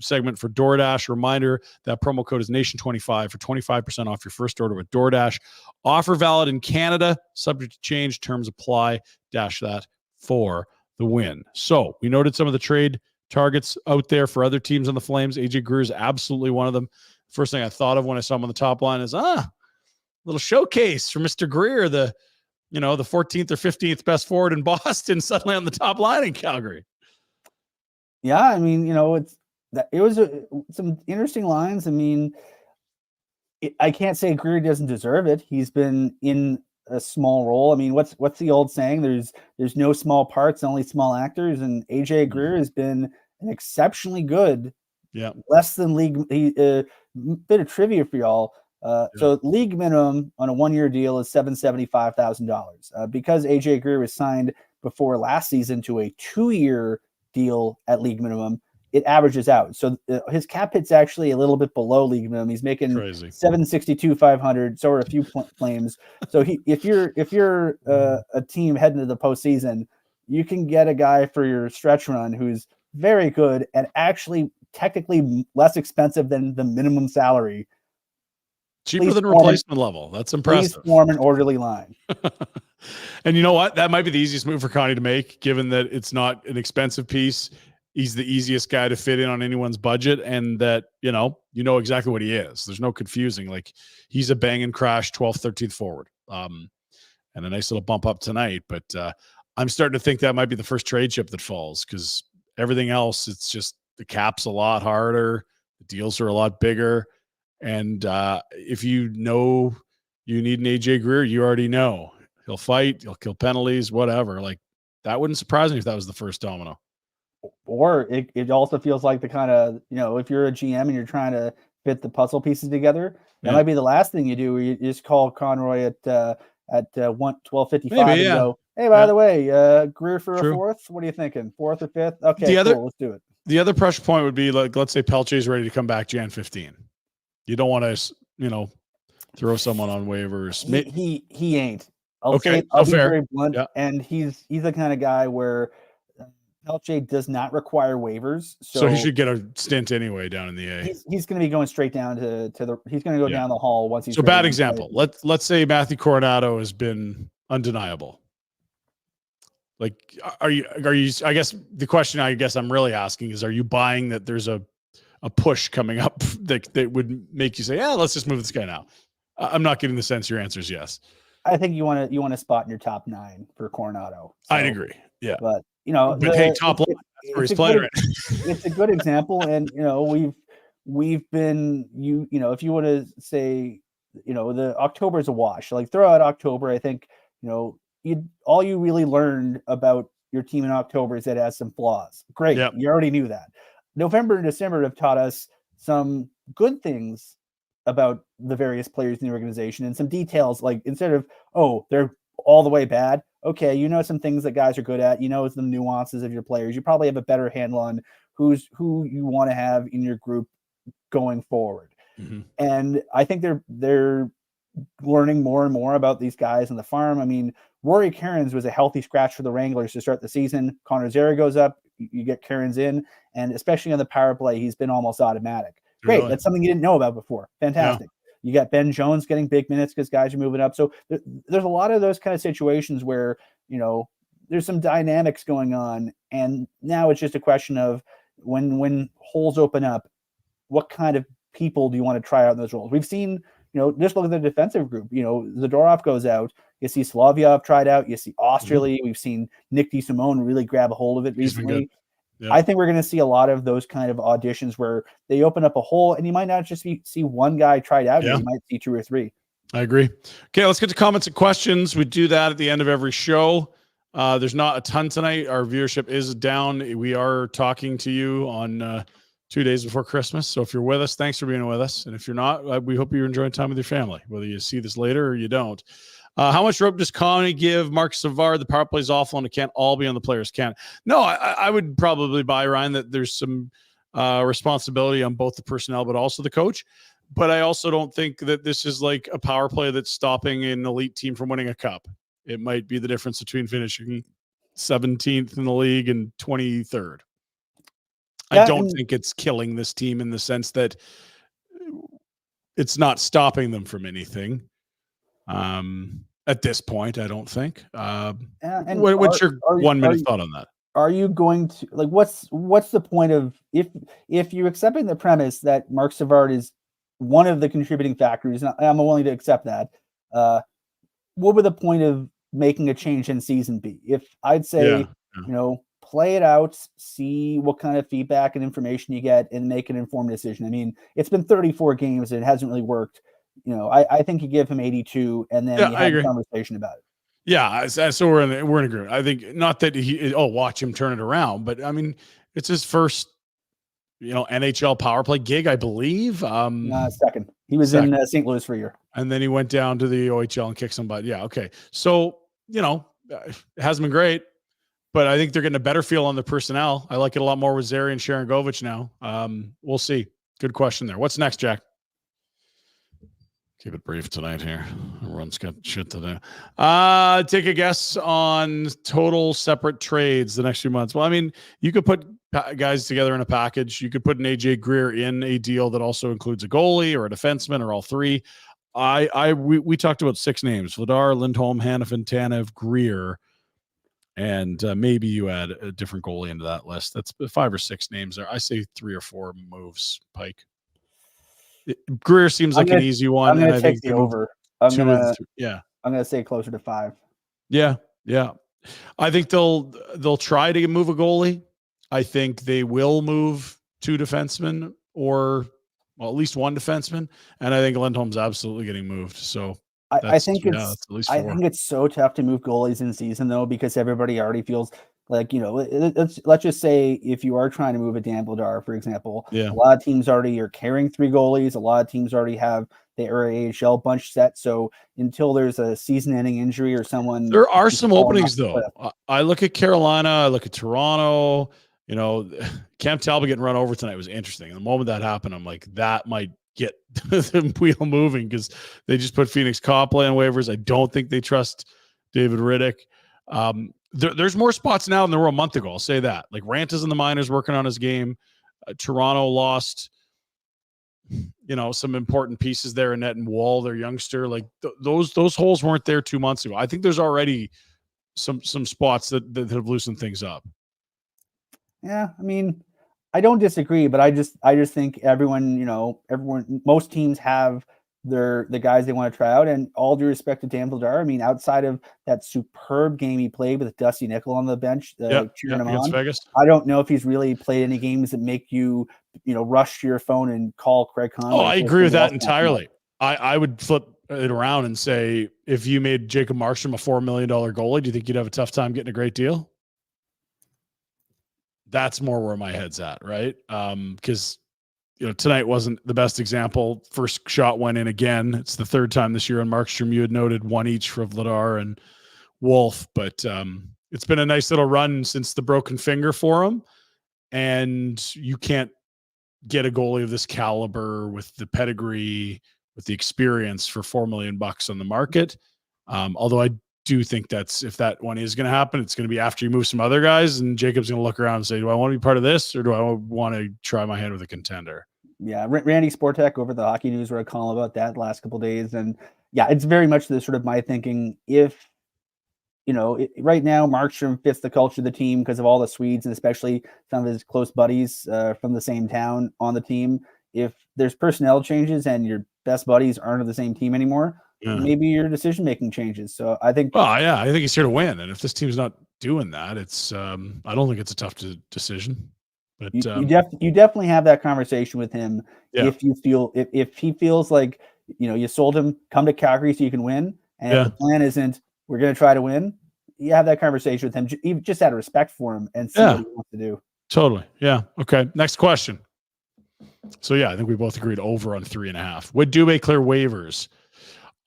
segment for DoorDash. Reminder that promo code is Nation25 for 25% off your first order with DoorDash. Offer valid in Canada, subject to change. Terms apply. Dash that for the win. So we noted some of the trade targets out there for other teams on the Flames. AJ Greer is absolutely one of them. First thing I thought of when I saw him on the top line is, little showcase for Mr. Greer, the 14th or 15th best forward in Boston, suddenly on the top line in Calgary. Yeah, I mean, it was some interesting lines. I mean, I can't say Greer doesn't deserve it. He's been in a small role. I mean, what's the old saying? There's no small parts, only small actors. And AJ Greer has been an exceptionally good, less than league. Bit of trivia for y'all. So league minimum on a 1-year deal is $775,000. Because AJ Greer was signed before last season to a 2-year deal at league minimum, it averages out. So his cap hit's actually a little bit below league minimum. He's making $762,500. So are a few Flames. So if you're a team heading to the postseason, you can get a guy for your stretch run who's very good and actually technically less expensive than the minimum salary. Cheaper than replacement level. That's impressive. Please form an orderly line. And you know what? That might be the easiest move for Connie to make, given that it's not an expensive piece. He's the easiest guy to fit in on anyone's budget, and that, you know exactly what he is. There's no confusing. Like, he's a bang and crash 12th, 13th forward. And a nice little bump up tonight. But I'm starting to think that might be the first trade chip that falls, because everything else, it's just the cap's a lot harder. The deals are a lot bigger. And if you know you need an AJ Greer, you already know he'll fight, he'll kill penalties, whatever. Like, that wouldn't surprise me if that was the first domino. Or it also feels like the kind of, if you're a GM and you're trying to fit the puzzle pieces together, that might be the last thing you do. Where you just call Conroy at 12:55 and go, hey, by the way, Greer for a fourth. What are you thinking? 4th or 5th? Okay, cool, let's do it. The other pressure point would be, like, let's say Pelchet's ready to come back Jan 15. You don't want to, throw someone on waivers. He ain't. I'll be very blunt. Yeah. And he's the kind of guy where Pelchet does not require waivers. So he should get a stint anyway down in the A. He's going to be going straight down to the. He's going to go down the hall once he's. So bad example. Let's say Matthew Coronado has been undeniable. Like, are you? I guess the question I'm really asking is, are you buying that there's a push coming up that would make you say, yeah, let's just move this guy now? I'm not getting the sense your answer is yes. I think you want to spot in your top 9 for Coronado. So, I'd agree. Yeah. But, hey, top line, that's where he's playing. It's a good example. And, we've been, if you want to say, the October is a wash, like, throw out October. I think, all you really learned about your team in October is that it has some flaws. Great. Yep. You already knew that. November and December have taught us some good things about the various players in the organization and some details, like, instead of, they're all the way bad. Okay. Some things that guys are good at, some nuances of your players. You probably have a better handle on who you want to have in your group going forward. Mm-hmm. And I think they're learning more and more about these guys on the farm. I mean, Rory Cairns was a healthy scratch for the Wranglers to start the season. Connor Zary goes up, you get Cairns in, and especially on the power play, he's been almost automatic. Great. Really? That's something you didn't know about before. Fantastic. Yeah. You got Ben Jones getting big minutes because guys are moving up. So there's a lot of those kind of situations where, there's some dynamics going on. And now it's just a question of, when holes open up, what kind of people do you want to try out in those roles? We've seen, just look at the defensive group. Zadorov goes out. You see Slaviyov tried out. You see Osterley. We've seen Nick DeSimone really grab a hold of it recently. Yeah. I think we're going to see a lot of those kind of auditions where they open up a hole, and you might not just see one guy tried out. You might see 2 or 3. I agree. Okay, let's get to comments and questions. We do that at the end of every show. There's not a ton tonight. Our viewership is down. We are talking to you on 2 days before Christmas. So if you're with us, thanks for being with us. And if you're not, we hope you're enjoying time with your family, whether you see this later or you don't. How much rope does Connie give Mark Savard? The power play is awful and it can't all be on the players. No, I would probably buy, Ryan, that there's some responsibility on both the personnel, but also the coach. But I also don't think that this is like a power play that's stopping an elite team from winning a cup. It might be the difference between finishing 17th in the league and 23rd. I don't think it's killing this team in the sense that it's not stopping them from anything. At this point, I don't think. What's your 1 minute thought on that? Are you going to what's the point of if you're accepting the premise that Mark Savard is one of the contributing factors, and I'm willing to accept that, what would the point of making a change in season be? If I'd say, play it out, see what kind of feedback and information you get, and make an informed decision. I mean, it's been 34 games and it hasn't really worked. I think you give him 82 and then you have a conversation about it. Yeah, so we're in agreement. I think not that watch him turn it around, but I mean, it's his first, NHL power play gig, I believe. Second. He was in St. Louis for a year, and then he went down to the OHL and kicked some butt. Yeah, okay. So it hasn't been great, but I think they're getting a better feel on the personnel. I like it a lot more with Zary and Sharangovich now. We'll see. Good question there. What's next, Jack? Keep it brief tonight here. Everyone's got shit to do. Take a guess on total separate trades the next few months. Well, I mean, you could put guys together in a package. You could put an AJ Greer in a deal that also includes a goalie or a defenseman or all three. We talked about 6 names: Vladar, Lindholm, Hanifin, Tanev, Greer, and maybe you add a different goalie into that list. That's 5 or 6 names there. I say 3 or 4 moves, Pike. Greer seems like an easy one. I'm going to take the over. I'm going to say closer to 5. Yeah. I think they'll try to move a goalie. I think they will move 2 defensemen or at least 1 defenseman. And I think Lindholm's absolutely getting moved. So I think it's so tough to move goalies in season though, because everybody already feels like, let's just say if you are trying to move a Dan Vladar, for example, a lot of teams already are carrying 3 goalies. A lot of teams already have their AHL bunch set. So until there's a season-ending injury or someone, there are some openings though. I look at Carolina. I look at Toronto. Cam Talbot getting run over tonight was interesting. And the moment that happened, I'm like, that might get the wheel moving because they just put Phoenix Copley on waivers. I don't think they trust David Riddick. There's more spots now than there were a month ago. I'll say that. Like Rant is in the minors working on his game. Toronto lost, some important pieces there in net and Wall, their youngster. Like those holes weren't there 2 months ago. I think there's already some spots that have loosened things up. Yeah, I mean, I don't disagree, but I just think everyone, most teams have the guys they want to try out, and all due respect to Dan Vladar, I mean, outside of that superb game he played with Dusty Nickel on the bench, cheering him on, Vegas. I don't know if he's really played any games that make you, rush to your phone and call Craig Conway. Oh, I agree with that entirely. I would flip it around and say, if you made Jacob Markstrom a $4 million goalie, do you think you'd have a tough time getting a great deal? That's more where my head's at, right? Because tonight wasn't the best example. First shot went in again. It's the 3rd time this year on Markstrom. You had noted 1 each for Vladar and Wolf, but it's been a nice little run since the broken finger for him. And you can't get a goalie of this caliber with the pedigree, with the experience for $4 million on the market. Although I do think if that one is going to happen, it's going to be after you move some other guys, and Jacob's going to look around and say, do I want to be part of this, or do I want to try my hand with a contender? Yeah. Randy Sportek over the Hockey News wrote a column about that the last couple of days. And yeah, it's very much the sort of my thinking. If right now Markstrom fits the culture of the team because of all the Swedes and especially some of his close buddies from the same town on the team. If there's personnel changes and your best buddies aren't on the same team anymore, maybe your decision-making changes. So I think, I think he's here to win. And if this team's not doing that, it's, I don't think it's a tough decision, but you definitely have that conversation with him. If you feel, if he feels like, you sold him, come to Calgary so you can win. And if the plan isn't, we're going to try to win, you have that conversation with him, just out of respect for him and see what he wants to do. Totally. Yeah. Okay. Next question. So I think we both agreed over on 3.5. Would Dubé clear waivers?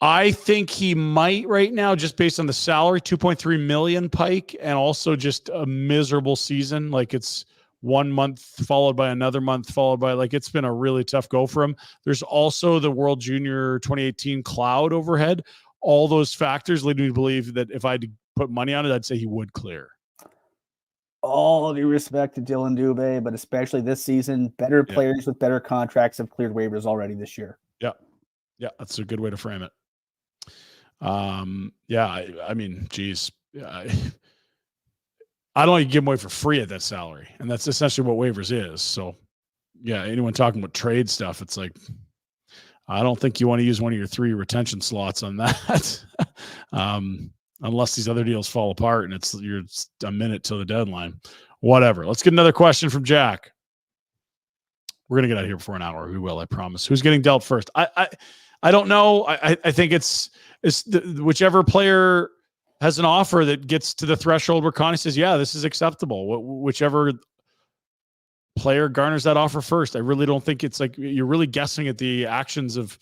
I think he might right now, just based on the salary, 2.3 million Pike, and also just a miserable season. Like it's 1 month followed by another month followed by, like, it's been a really tough go for him. There's also the World Junior 2018 cloud overhead. All those factors lead me to believe that if I had to put money on it, I'd say he would clear. All due respect to Dylan Dubé, but especially this season, better players with better contracts have cleared waivers already this year. Yeah, that's a good way to frame it. I mean, geez, I don't want to give him away for free at that salary, and that's essentially what waivers is. So, anyone talking about trade stuff, it's like, I don't think you want to use one of your 3 retention slots on that. Unless these other deals fall apart and you're a minute till the deadline. Whatever. Let's get another question from Jack. We're going to get out of here before an hour. We will, I promise. Who's getting dealt first? I don't know. I think it's whichever player has an offer that gets to the threshold where Connie says, this is acceptable. Whichever player garners that offer first. I really don't think it's like you're really guessing at the actions of,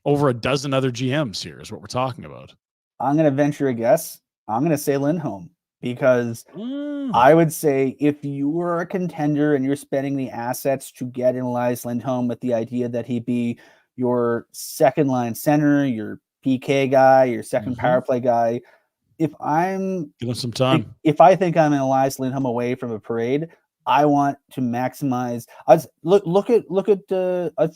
over a dozen other GMs here is what we're talking about. I'm going to venture a guess. I'm going to say Lindholm because I would say if you were a contender and you're spending the assets to get Elias Lindholm with the idea that he'd be your second line center, your PK guy, your second power play guy, if I'm give him some time, if I think I'm an Elias Lindholm away from a parade, I want to maximize. Look at.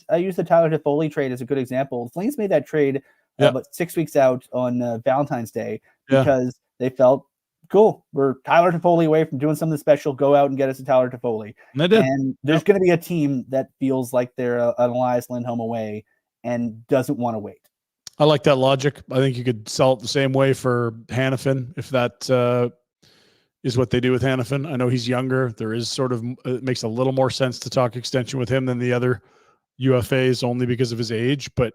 I use the Tyler Toffoli trade as a good example. The Flames made that trade about 6 weeks out on Valentine's Day because they felt, cool, we're Tyler Toffoli away from doing something special. Go out and get us a Tyler Toffoli. And they did. And there's going to be a team that feels like they're an Elias Lindholm away and doesn't want to wait. I like that logic. I think you could sell it the same way for Hanifin if that is what they do with Hanifin. I know he's younger. There is sort of, it makes a little more sense to talk extension with him than the other UFAs only because of his age. But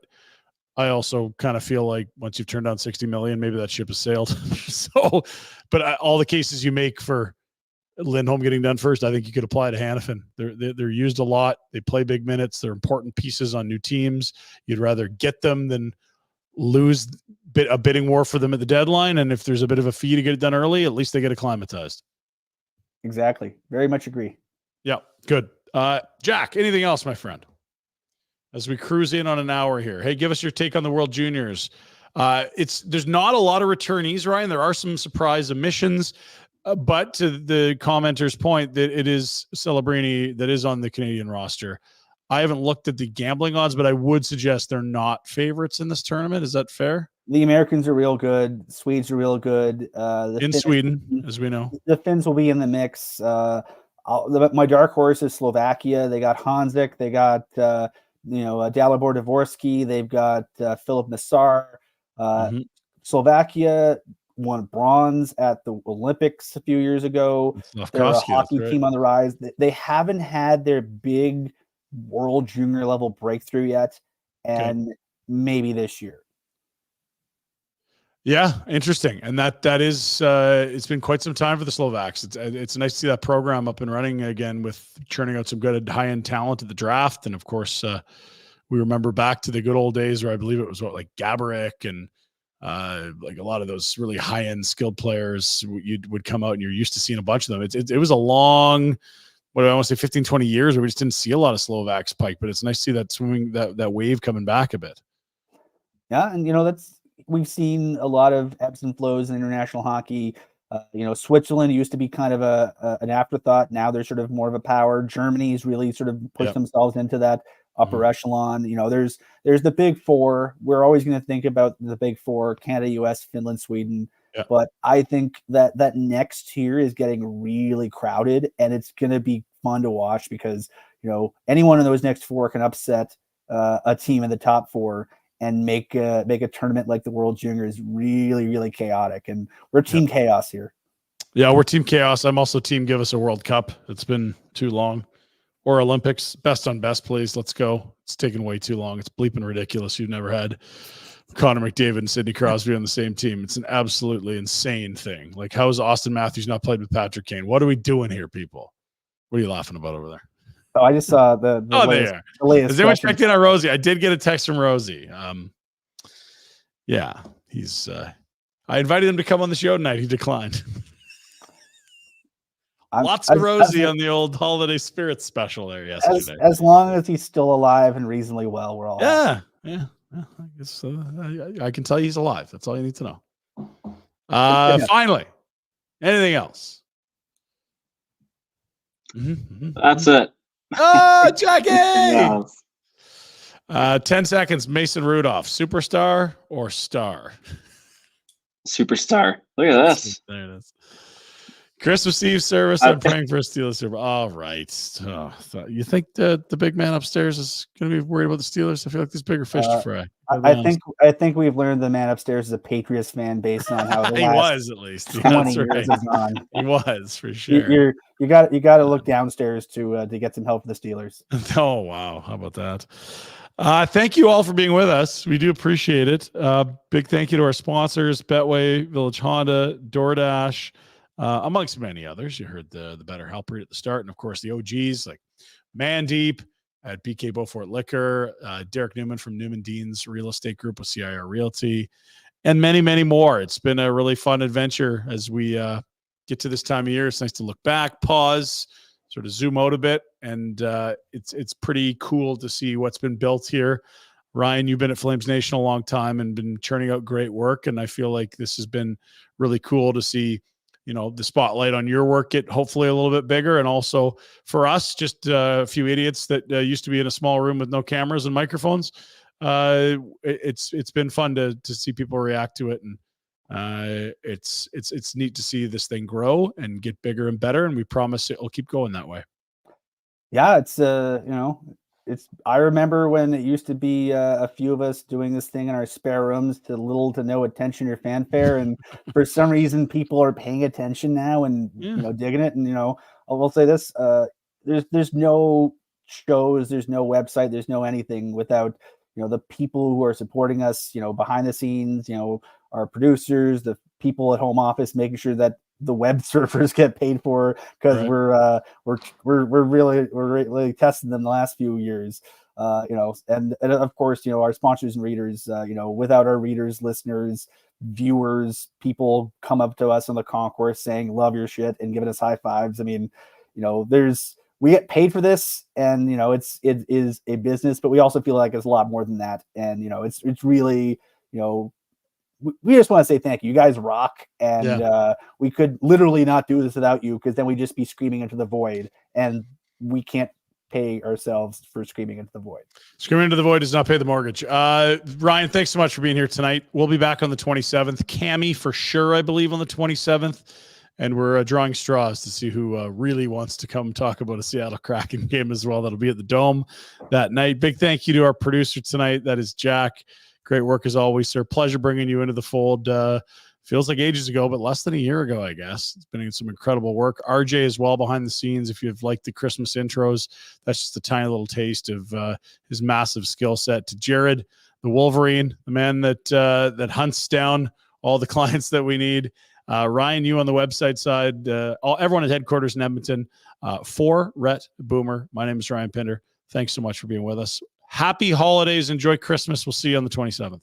I also kind of feel like once you've turned down 60 million, maybe that ship has sailed. So, but all the cases you make for Lindholm getting done first, I think you could apply to Hanifin. They're used a lot. They play big minutes. They're important pieces on new teams. You'd rather get them than lose a bidding war for them at the deadline. And if there's a bit of a fee to get it done early, at least they get acclimatized. Exactly. Very much agree. Yeah. Good. Jack, anything else, my friend? As we cruise in on an hour here. Hey, give us your take on the World Juniors. There's not a lot of returnees, Ryan. There are some surprise omissions, but to the commenter's point that it is Celebrini that is on the Canadian roster. I haven't looked at the gambling odds, but I would suggest they're not favorites in this tournament. Is that fair? The Americans are real good. Swedes are real good. Sweden, as we know. The Finns will be in the mix. My dark horse is Slovakia. They got Hanzik. They got Dalibor Dvorsky. They've got Philip Nassar. Slovakia won bronze at the Olympics a few years ago. They're a hockey team on the rise. They haven't had their big World Junior level breakthrough yet, and maybe this year. Yeah, interesting. And that is it's been quite some time for the Slovaks. It's nice to see that program up and running again with churning out some good high-end talent at the draft. And of course, we remember back to the good old days where I believe it was like Gaborik and like a lot of those really high-end skilled players would come out and you're used to seeing a bunch of them. It was a long, what do I want to say, 15, 20 years where we just didn't see a lot of Slovaks, Pike, but it's nice to see that swinging, that wave coming back a bit. Yeah. And we've seen a lot of ebbs and flows in international hockey. Switzerland used to be kind of an afterthought. Now they're sort of more of a power. Germany's really sort of pushed themselves into that upper echelon. There's the big four. We're always going to think about the big four: Canada, US, Finland, Sweden. Yeah. But I think that next tier is getting really crowded, and it's going to be fun to watch because anyone in those next four can upset a team in the top four and make a tournament like the World Juniors really, really chaotic. And we're Team Chaos here. Yeah, we're Team Chaos. I'm also Team Give Us a World Cup. It's been too long. Or Olympics. Best on best, please. Let's go. It's taken way too long. It's bleeping ridiculous. You've never had Connor McDavid and Sidney Crosby on the same team. It's an absolutely insane thing. Like, how is Austin Matthews not played with Patrick Kane? What are we doing here, people? What are you laughing about over there? Oh, I just saw the latest. Has anyone checked in on Rosie? I did get a text from Rosie. Yeah, he's. I invited him to come on the show tonight. He declined. Lots of Rosie on the old holiday spirits special there yesterday. As long as he's still alive and reasonably well, we're all happy. I guess I can tell you he's alive. That's all you need to know. Finally, anything else? That's it. Oh, Jackie! 10 seconds. Mason Rudolph, superstar or star? Superstar. Look at this. There it is. Christmas Eve service. I'm praying for a Steelers Super. All right. Oh, you think the big man upstairs is going to be worried about the Steelers? I feel like there's bigger fish to fry. I think we've learned the man upstairs is a Patriots fan based on how he was at least 20 years has gone. He was for sure. You got to look downstairs to get some help from the Steelers. Oh wow, how about that? Thank you all for being with us. We do appreciate it. Big thank you to our sponsors: Betway, Village Honda, DoorDash, amongst many others. You heard the BetterHelp read at the start, and of course the OGs like Mandeep at BK Beaufort Liquor, Derek Newman from Newman Dean's Real Estate Group with CIR Realty, and many, many more. It's been a really fun adventure as we get to this time of year. It's nice to look back, pause, sort of zoom out a bit, and it's pretty cool to see what's been built here. Ryan, you've been at Flames Nation a long time and been churning out great work, and I feel like this has been really cool to see the spotlight on your work get hopefully a little bit bigger. And also for us, just a few idiots that used to be in a small room with no cameras and microphones. It's been fun to see people react to it. And it's neat to see this thing grow and get bigger and better. And we promise it'll keep going that way. Yeah. It's, I remember when it used to be a few of us doing this thing in our spare rooms to little to no attention or fanfare. And for some reason, people are paying attention now and, digging it. And, I will say this, there's no shows, there's no website, there's no anything without, the people who are supporting us, behind the scenes, our producers, the people at home office, making sure that the web servers get paid for because we're really testing them the last few years, and of course, our sponsors and readers, without our readers, listeners, viewers, people come up to us on the concourse saying, love your shit and giving us high fives. I mean, we get paid for this and, it is a business, but we also feel like it's a lot more than that. And, it's really, we just want to say thank you. You guys rock. And we could literally not do this without you because then we'd just be screaming into the void and we can't pay ourselves for screaming into the void. Screaming into the void does not pay the mortgage. Ryan, thanks so much for being here tonight. We'll be back on the 27th. Cammy for sure, I believe, on the 27th. And we're drawing straws to see who really wants to come talk about a Seattle Kraken game as well. That'll be at the Dome that night. Big thank you to our producer tonight. That is Jack. Great work as always, sir. Pleasure bringing you into the fold. Feels like ages ago, but less than a year ago, I guess. It's been some incredible work. RJ as well behind the scenes. If you've liked the Christmas intros, that's just a tiny little taste of his massive skill set. To Jared, the Wolverine, the man that hunts down all the clients that we need. Ryan, you on the website side. Everyone at headquarters in Edmonton. For Rhett Boomer, my name is Ryan Pinder. Thanks so much for being with us. Happy holidays. Enjoy Christmas. We'll see you on the 27th.